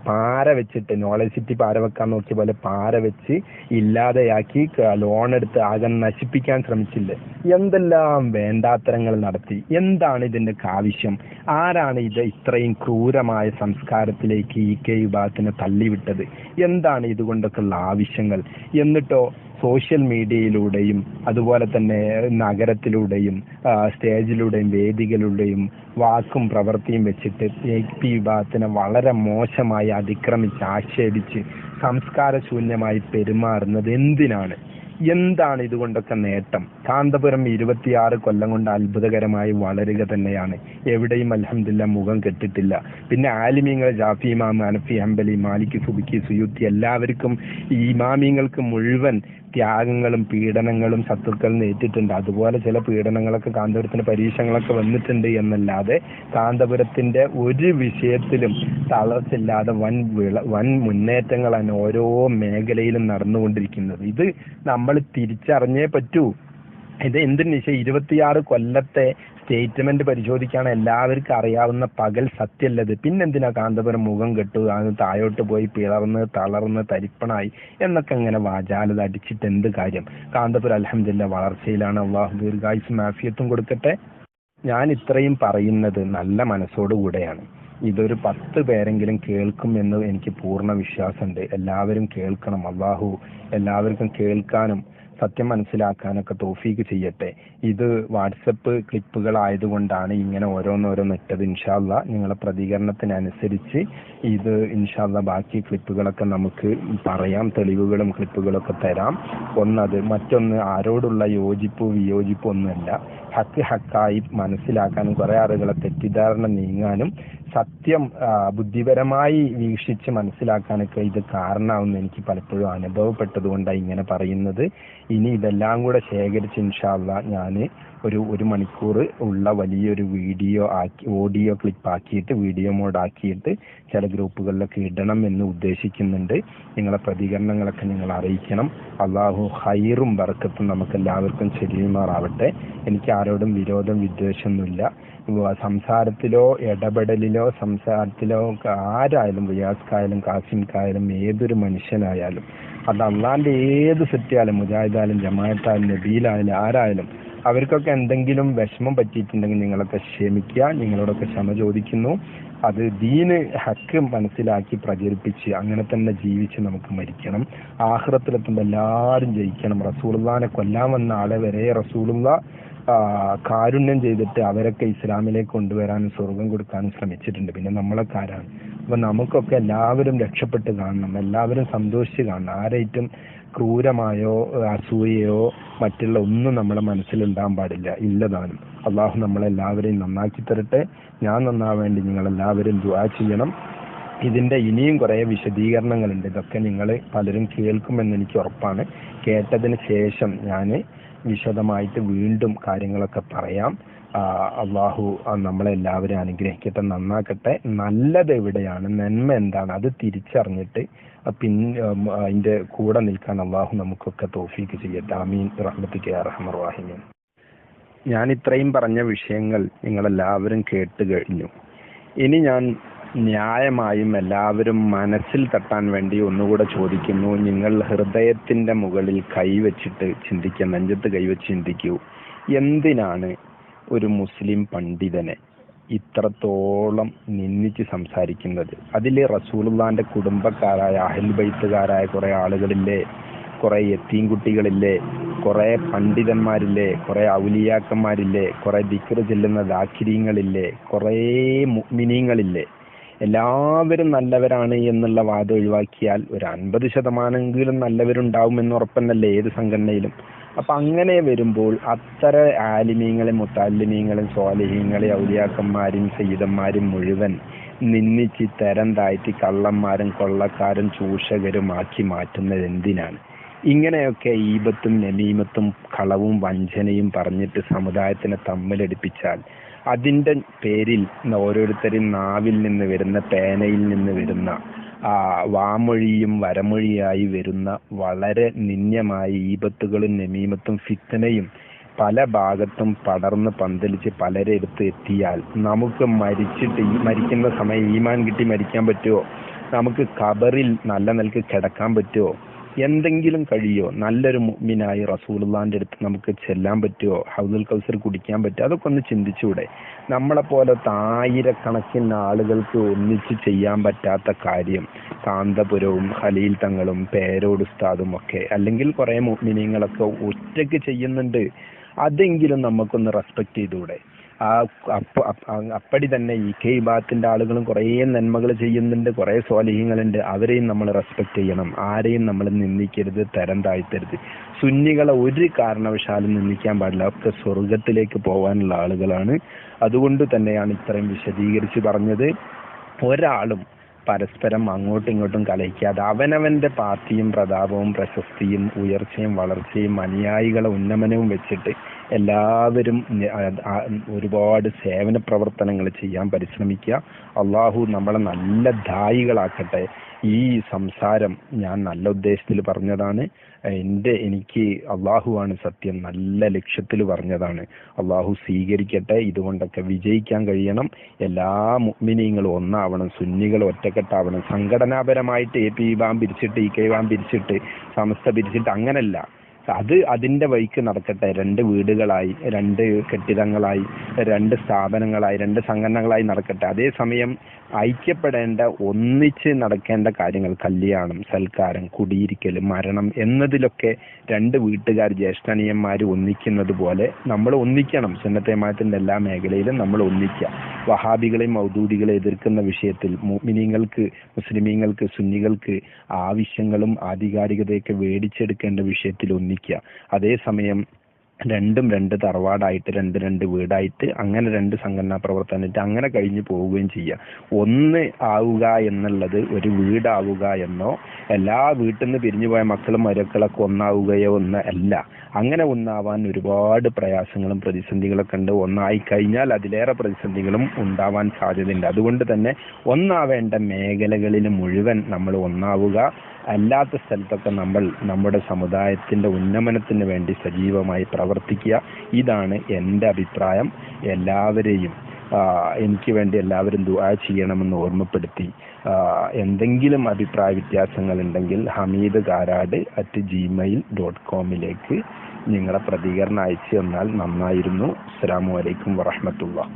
പാര വെച്ചിട്ട്, നോളജ് സിറ്റി പാര വെക്കാൻ നോക്കിയ പോലെ പാര വെച്ച് ഇല്ലാതെയാക്കി ലോൺ എടുത്ത് ആകെ നശിപ്പിക്കാൻ ശ്രമിച്ചില്ലേ. എന്തെല്ലാം വേണ്ടാത്തരങ്ങൾ നടത്തി. എന്താണ് ഇതിന്റെ ആവശ്യം? ആരാണ് ഇത് ഇത്രയും ക്രൂരമായ സംസ്കാരത്തിലേക്ക് EK വിഭാഗത്തിനെ തള്ളിവിട്ടത്? എന്താണ് ഇതുകൊണ്ടൊക്കെയുള്ള ആവശ്യങ്ങൾ? എന്നിട്ടോ സോഷ്യൽ മീഡിയയിലൂടെയും അതുപോലെ തന്നെ നഗരത്തിലൂടെയും സ്റ്റേജിലൂടെയും വേദികളിലൂടെയും വാക്കും പ്രവൃത്തിയും വെച്ചിട്ട് AK വിഭാഗത്തിനെ വളരെ മോശമായി അതിക്രമിച്ച് ആക്ഷേപിച്ച് സംസ്കാരശൂന്യമായി പെരുമാറുന്നത് എന്തിനാണ്? എന്താണ് ഇതുകൊണ്ടൊക്കെ നേട്ടം? കാന്തപുരം 26 കൊല്ലം കൊണ്ട് അത്ഭുതകരമായി വളരുക തന്നെയാണ്. എവിടെയും അൽഹംദുലില്ലാഹ് മുഖം കെട്ടിട്ടില്ല. പിന്നെ ആലിമീങ്ങൾ ജാഫി ഇമാം, ഹനഫി, ഹംബലി, മാലിക്, സുബ്കി, സുയൂത്തി എല്ലാവർക്കും ഈ ഇമാമിങ്ങൾക്ക് മുഴുവൻ ത്യാഗങ്ങളും പീഡനങ്ങളും ശത്രുക്കളിൽ നേരിട്ടിട്ടുണ്ട്. അതുപോലെ ചില പീഡനങ്ങളൊക്കെ കാന്തപുരത്തിന്റെ പരീക്ഷണങ്ങളൊക്കെ വന്നിട്ടുണ്ട് എന്നല്ലാതെ കാന്തപുരത്തിന്റെ ഒരു വിഷയത്തിലും തളർച്ചില്ലാതെ വൻ മുന്നേറ്റങ്ങളാണ് ഓരോ മേഖലയിലും നടന്നുകൊണ്ടിരിക്കുന്നത്. ഇത് നമ്മൾ തിരിച്ചറിഞ്ഞേ പറ്റൂ. ഇത് എന്തിനു 26 കൊല്ലത്തെ സ്റ്റേറ്റ്മെന്റ് പരിശോധിക്കാണ് എല്ലാവർക്കും അറിയാവുന്ന പകൽ സത്യല്ലത്. പിന്നെന്തിനാ കാന്തപുരം മുഖം കെട്ടു, അത് താഴോട്ട് പോയി പിളർന്ന് തളർന്ന് തരിപ്പണായി എന്നൊക്കെ ഇങ്ങനെ വാചാലത അടിച്ചിട്ട് എന്ത് കാര്യം? കാന്തപുരം അൽഹംദുലില്ലാഹ് വളർച്ചയിലാണ്. അള്ളാഹു ദീർഘായുസ്സും ആഫിയത്തും കൊടുക്കട്ടെ. ഞാൻ ഇത്രയും പറയുന്നത് നല്ല മനസ്സോടുകൂടെയാണ്. ഇതൊരു 10 പേരെങ്കിലും കേൾക്കും എന്ന് എനിക്ക് പൂർണ്ണ വിശ്വാസമുണ്ട്. എല്ലാവരും കേൾക്കണം. അള്ളാഹു എല്ലാവർക്കും കേൾക്കാനും സത്യം മനസ്സിലാക്കാനൊക്കെ തൗഫീക്ക് ചെയ്യട്ടെ. ഇത് വാട്സപ്പ് ക്ലിപ്പുകളായതുകൊണ്ടാണ് ഇങ്ങനെ ഓരോന്നോരോന്ന് ഇട്ടത്. ഇൻഷാ അല്ലാഹ് നിങ്ങളെ പ്രതികരണത്തിനനുസരിച്ച് ഇത് ഇൻഷാ അല്ലാഹ് ബാക്കി ക്ലിപ്പുകളൊക്കെ നമുക്ക് പറയാം, തെളിവുകളും ക്ലിപ്പുകളൊക്കെ തരാം. ഒന്നത്. മറ്റൊന്ന്, ആരോടുള്ള യോജിപ്പോ വിയോജിപ്പോ ഒന്നുമല്ല. ഹക്കായി മനസ്സിലാക്കാനും കുറെ ആളുകളെ തെറ്റിദ്ധാരണ നീങ്ങാനും സത്യം ബുദ്ധിപരമായി വീക്ഷിച്ച് മനസ്സിലാക്കാനൊക്കെ ഇത് കാരണമാവുന്ന എനിക്ക് പലപ്പോഴും അനുഭവപ്പെട്ടത് കൊണ്ടാണ് ഇങ്ങനെ പറയുന്നത്. ഇനി ഇതെല്ലാം കൂടെ ശേഖരിച്ച് ഇൻഷാ അല്ലാഹ് ഞാൻ ഒരു മണിക്കൂർ ഉള്ള വലിയൊരു ഓഡിയോ ക്ലിപ്പ് ആക്കിയിട്ട് വീഡിയോ മോഡ് ആക്കിയിട്ട് ചില ഗ്രൂപ്പുകളിലൊക്കെ ഇടണം എന്ന് ഉദ്ദേശിക്കുന്നുണ്ട്. നിങ്ങളെ പ്രതികരണങ്ങളൊക്കെ നിങ്ങൾ അറിയിക്കണം. അള്ളാഹു ഹൈറും ബർക്കത്തും നമുക്ക് എല്ലാവർക്കും ചെയ്യുമാറാവട്ടെ. എനിക്ക് ആരോടും വിരോധം വിദ്വേഷമൊന്നുമില്ല. സംസാരത്തിലോ ഇടപെടലിലോ ആരായാലും, റിയാസ്ക്കായാലും കാസിംക്കായാലും ഏതൊരു മനുഷ്യനായാലും അത് അള്ളാന്റെ ഏത് സെറ്റായാലും, മുജാഹിദായാലും ജമാഅത്തായാലും നബീലായാലും ആരായാലും അവർക്കൊക്കെ എന്തെങ്കിലും വിഷമം പറ്റിയിട്ടുണ്ടെങ്കിൽ നിങ്ങളൊക്കെ ക്ഷമിക്കുക. നിങ്ങളോടൊക്കെ ക്ഷമ ചോദിക്കുന്നു. അത് ദീന് ഹക്ക് മനസ്സിലാക്കി പ്രചരിപ്പിച്ച് അങ്ങനെ തന്നെ ജീവിച്ച് നമുക്ക് മരിക്കണം. ആഖിറത്തിലെത്തുമ്പോൾ എല്ലാവരും ജയിക്കണം. റസൂലുള്ളാഹിനെ കൊല്ലാൻ വന്ന ആളെ വരെ റസൂലുള്ളാഹ് കാരുണ്യം ചെയ്തിട്ട് അവരൊക്കെ ഇസ്ലാമിലേക്ക് കൊണ്ടുവരാനും സ്വർഗം കൊടുക്കാനും ശ്രമിച്ചിട്ടുണ്ട്. പിന്നെ നമ്മളൊക്കെ ആരാണ്? അപ്പൊ നമുക്കൊക്കെ എല്ലാവരും രക്ഷപ്പെട്ട് കാണണം, എല്ലാവരും സന്തോഷിച്ച് കാണണം. ആരായിട്ടും ക്രൂരമായോ അസൂയയോ മറ്റുള്ള ഒന്നും നമ്മുടെ മനസ്സിലുണ്ടാകാൻ പാടില്ല. ഇല്ലതാനും. അള്ളാഹു നമ്മളെല്ലാവരെയും നന്നാക്കി തരട്ടെ. ഞാൻ നന്നാവേണ്ടി നിങ്ങളെല്ലാവരും ദുആ ചെയ്യണം. ഇതിന്റെ ഇനിയും കുറെ വിശദീകരണങ്ങളുണ്ട്. ഇതൊക്കെ നിങ്ങൾ പലരും കേൾക്കുമെന്ന് എനിക്ക് ഉറപ്പാണ്. കേട്ടതിന് ശേഷം ഞാൻ വിശദമായിട്ട് വീണ്ടും കാര്യങ്ങളൊക്കെ പറയാം. അള്ളാഹു നമ്മളെല്ലാവരും അനുഗ്രഹിക്കട്ടെ, നന്നാക്കട്ടെ. നല്ലത് എവിടെയാണ്, നന്മ എന്താണ്, അത് തിരിച്ചറിഞ്ഞിട്ട് അതിന്റെ കൂടെ നിൽക്കാൻ അള്ളാഹു നമുക്കൊക്കെ തൗഫീക്ക് ചെയ്യട്ടെ. ആമീൻ റഹ്മത്തിക യാ അർഹമർ റഹീമീൻ. ഞാൻ ഇത്രയും പറഞ്ഞ വിഷയങ്ങൾ നിങ്ങളെല്ലാവരും കേട്ട് കഴിഞ്ഞു. ഇനി ഞാൻ ന്യായമായും എല്ലാവരും മനസ്സിൽ തട്ടാൻ വേണ്ടി ഒന്നുകൂടെ ചോദിക്കുന്നു. നിങ്ങൾ ഹൃദയത്തിന്റെ മുകളിൽ കൈവച്ചിട്ട് ചിന്തിക്കുക, നെഞ്ചത്ത് കൈവച്ച് ചിന്തിക്കൂ. എന്തിനാണ് ഒരു മുസ്ലിം പണ്ഡിതനെ ഇത്രത്തോളം നിന്ദിച്ച് സംസാരിക്കുന്നത്? അതിൽ റസൂലുള്ളാന്റെ കുടുംബക്കാരായ അഹ്ലുൽ ബൈത്തുകാരായ കുറെ ആളുകളില്ലേ, കുറെ യത്തീം കുട്ടികളില്ലേ, കുറെ പണ്ഡിതന്മാരില്ലേ, കുറെ ഔലിയാക്കന്മാരില്ലേ, കുറെ ദിക്ർ ചെല്ലുന്ന ദാക്കിരീങ്ങളില്ലേ, കുറെ മുഅ്മിനീങ്ങളില്ലേ? എല്ലാവരും നല്ലവരാണ് എന്നുള്ള വാദം ഒഴിവാക്കിയാൽ ഒരു 50% നല്ലവരുണ്ടാവുമെന്ന് ഉറപ്പന്നല്ലേ ഏത് സംഘടനയിലും. അപ്പൊ അങ്ങനെ വരുമ്പോൾ അത്തര ആലിമീങ്ങളെ, മുത്തല്ലിമീങ്ങളെ, സ്വാലിഹീങ്ങളെ, ഔലിയാക്കന്മാരും സയ്യിദന്മാരും മുഴുവൻ നിന്ദിച്ച് തരം താഴ്ത്തി കള്ളന്മാരും കൊള്ളക്കാരും ചൂഷകരുമാക്കി മാറ്റുന്നത് എന്തിനാണ്? ഇങ്ങനെയൊക്കെ ഈബത്തും നമീമത്തും കളവും വഞ്ചനയും പറഞ്ഞിട്ട് സമുദായത്തിനെ തമ്മിലടിപ്പിച്ചാൽ അതിന്റെ പേരിൽ ഓരോരുത്തരും നാവിൽ നിന്ന് വരുന്ന, പേനയിൽ നിന്ന് വരുന്ന വാമൊഴിയും വരമൊഴിയായി വരുന്ന വളരെ നിന്ദ്യമായ ഈബത്തുകളും നമീമത്തും ഫിത്നയും പല ഭാഗത്തും പടർന്ന് പന്തലിച്ച് പലരെ എടുത്ത് എത്തിയാൽ നമുക്ക് മരിക്കുന്ന സമയം ഈമാൻ കിട്ടി മരിക്കാൻ പറ്റുമോ? നമുക്ക് ഖബറിൽ നല്ല നിലക്ക് കിടക്കാൻ പറ്റുമോ? എന്തെങ്കിലും കഴിയോ? നല്ലൊരു മുഅ്മിനായി റസൂലുള്ളാന്റെ അടുത്ത് നമുക്ക് ചെല്ലാൻ പറ്റുമോ? ഹൗദുൽ കൗസർ കുടിക്കാൻ പറ്റുമോ? അതൊക്കെ ഒന്ന് ചിന്തിച്ചൂടെ? നമ്മളെപ്പോലത്തെ ആയിരക്കണക്കിന് ആളുകൾക്ക് ഒന്നിച്ച് ചെയ്യാൻ പറ്റാത്ത കാര്യം കാന്തപുരവും ഖലീൽ തങ്ങളും പേരോട് ഉസ്താദും ഒക്കെ, അല്ലെങ്കിൽ കുറെ മുഅ്മിനീങ്ങളൊക്കെ ഒറ്റയ്ക്ക് ചെയ്യുന്നുണ്ട്. അതെങ്കിലും നമുക്കൊന്ന് റെസ്പെക്ട് ചെയ്തൂടെ? അപ്പടി തന്നെ ഈ ഇബാദത്തിന്റെ ആളുകളും കുറേ നന്മകൾ ചെയ്യുന്നുണ്ട്, കുറേ സ്വാലിഹീങ്ങളുണ്ട്. അവരെയും നമ്മൾ റെസ്പെക്ട് ചെയ്യണം. ആരെയും നമ്മൾ നിന്ദിക്കരുത്, തരം താഴ്ത്തരുത്. സുന്നികളെ ഒരു കാരണവശാലും നിന്ദിക്കാൻ പാടില്ല. ഒക്കെ സ്വർഗത്തിലേക്ക് പോകാനുള്ള ആളുകളാണ്. അതുകൊണ്ട് തന്നെയാണ് ഇത്രയും വിശദീകരിച്ച് പറഞ്ഞത്. ഒരാളും പരസ്പരം അങ്ങോട്ടും ഇങ്ങോട്ടും കലഹിക്കാതെ അവനവന്റെ പാർട്ടിയും പ്രതാപവും പ്രശസ്തിയും ഉയർച്ചയും വളർച്ചയും അനുയായികളെ ഉന്നമനവും വെച്ചിട്ട് എല്ലാവരും ഒരുപാട് സേവന പ്രവർത്തനങ്ങൾ ചെയ്യാൻ പരിശ്രമിക്കുക. അള്ളാഹു നമ്മളെ നല്ല ദായികളാക്കട്ടെ. ഈ സംസാരം ഞാൻ നല്ല ഉദ്ദേശത്തിൽ പറഞ്ഞതാണ്. എനിക്ക് അള്ളാഹുവാണ് സത്യം, നല്ല ലക്ഷ്യത്തിൽ പറഞ്ഞതാണ്. അള്ളാഹു സ്വീകരിക്കട്ടെ. ഇതുകൊണ്ടൊക്കെ വിജയിക്കാൻ കഴിയണം. എല്ലാ മുഅ്മിനീങ്ങളും ഒന്നാവണം, സുന്നികൾ ഒറ്റക്കെട്ടാവണം. സംഘടനാപരമായിട്ട് API പിരിച്ചിട്ട് EKI പിരിച്ചിട്ട് സമസ്ത പിരിച്ചിട്ട് അങ്ങനല്ല. അത് അതിന്റെ വഴിക്ക് നടക്കട്ടെ. 2 വീടുകളായി, 2 കെട്ടിടങ്ങളായി, 2 സ്ഥാപനങ്ങളായി, 2 സംഘടനകളായി നടക്കട്ടെ. അതേസമയം ഐക്യപ്പെടേണ്ട, ഒന്നിച്ച് നടക്കേണ്ട കാര്യങ്ങൾ, കല്യാണം, സൽക്കാരം, കുടിയിരിക്കൽ, മരണം എന്നതിലൊക്കെ 2 വീട്ടുകാർ ജ്യേഷ്ഠനീയന്മാർ ഒന്നിക്കുന്നത് പോലെ നമ്മൾ ഒന്നിക്കണം. സുന്നത്തെ ജമാഅത്തിന്റെ എല്ലാ മേഖലയിലും നമ്മൾ ഒന്നിക്കുക. വഹാബികളെയും മൗദൂദികളെയും എതിർക്കുന്ന വിഷയത്തിൽ മുഅ്മിനീങ്ങൾക്ക്, മുസ്ലിമീങ്ങൾക്ക്, സുന്നികൾക്ക് ആവശ്യങ്ങളും ആധികാരികതയൊക്കെ മേടിച്ചെടുക്കേണ്ട വിഷയത്തിൽ ഒന്നിക്കുക. അതേസമയം 2 തറവാടായിട്ട്, 2 വീടായിട്ട്, അങ്ങനെ 2 സംഘടനാ പ്രവർത്തനമായിട്ട് അങ്ങനെ കഴിഞ്ഞു പോവുകയും ചെയ്യുക. ഒന്ന് ആവുക എന്നുള്ളത് ഒരു വീടാവുക എന്നോ, എല്ലാ വീട്ടിൽ നിന്ന് പിരിഞ്ഞു പോയ മക്കളും മരുക്കളൊക്കെ ഒന്നാവുകയോ അല്ല. അങ്ങനെ ഒന്നാവാൻ ഒരുപാട് പ്രയാസങ്ങളും പ്രതിസന്ധികളൊക്കെ ഉണ്ട്. ഒന്നായി കഴിഞ്ഞാൽ അതിലേറെ പ്രതിസന്ധികളും ഉണ്ടാവാൻ സാധ്യതയുണ്ട്. അതുകൊണ്ട് തന്നെ ഒന്നാവേണ്ട മേഖലകളിൽ മുഴുവൻ നമ്മൾ ഒന്നാവുക. അല്ലാത്ത സ്ഥലത്തൊക്കെ നമ്മൾ നമ്മുടെ സമുദായത്തിന്റെ ഉന്നമനത്തിന് വേണ്ടി സജീവമായി പ്രവർത്തിക്കുക. ഇതാണ് എൻ്റെ അഭിപ്രായം. എല്ലാവരെയും എനിക്ക് വേണ്ടി എല്ലാവരും ദുആ ചെയ്യണമെന്ന് ഓർമ്മപ്പെടുത്തി, എന്തെങ്കിലും അഭിപ്രായ വ്യത്യാസങ്ങൾ ഉണ്ടെങ്കിൽ hamidkarad@gmail.com നിങ്ങളുടെ പ്രതികരണം അയച്ചു തന്നാൽ നന്നായിരുന്നു. അസ്സലാമു അലൈക്കും വറഹ്മത്തുള്ളാഹി.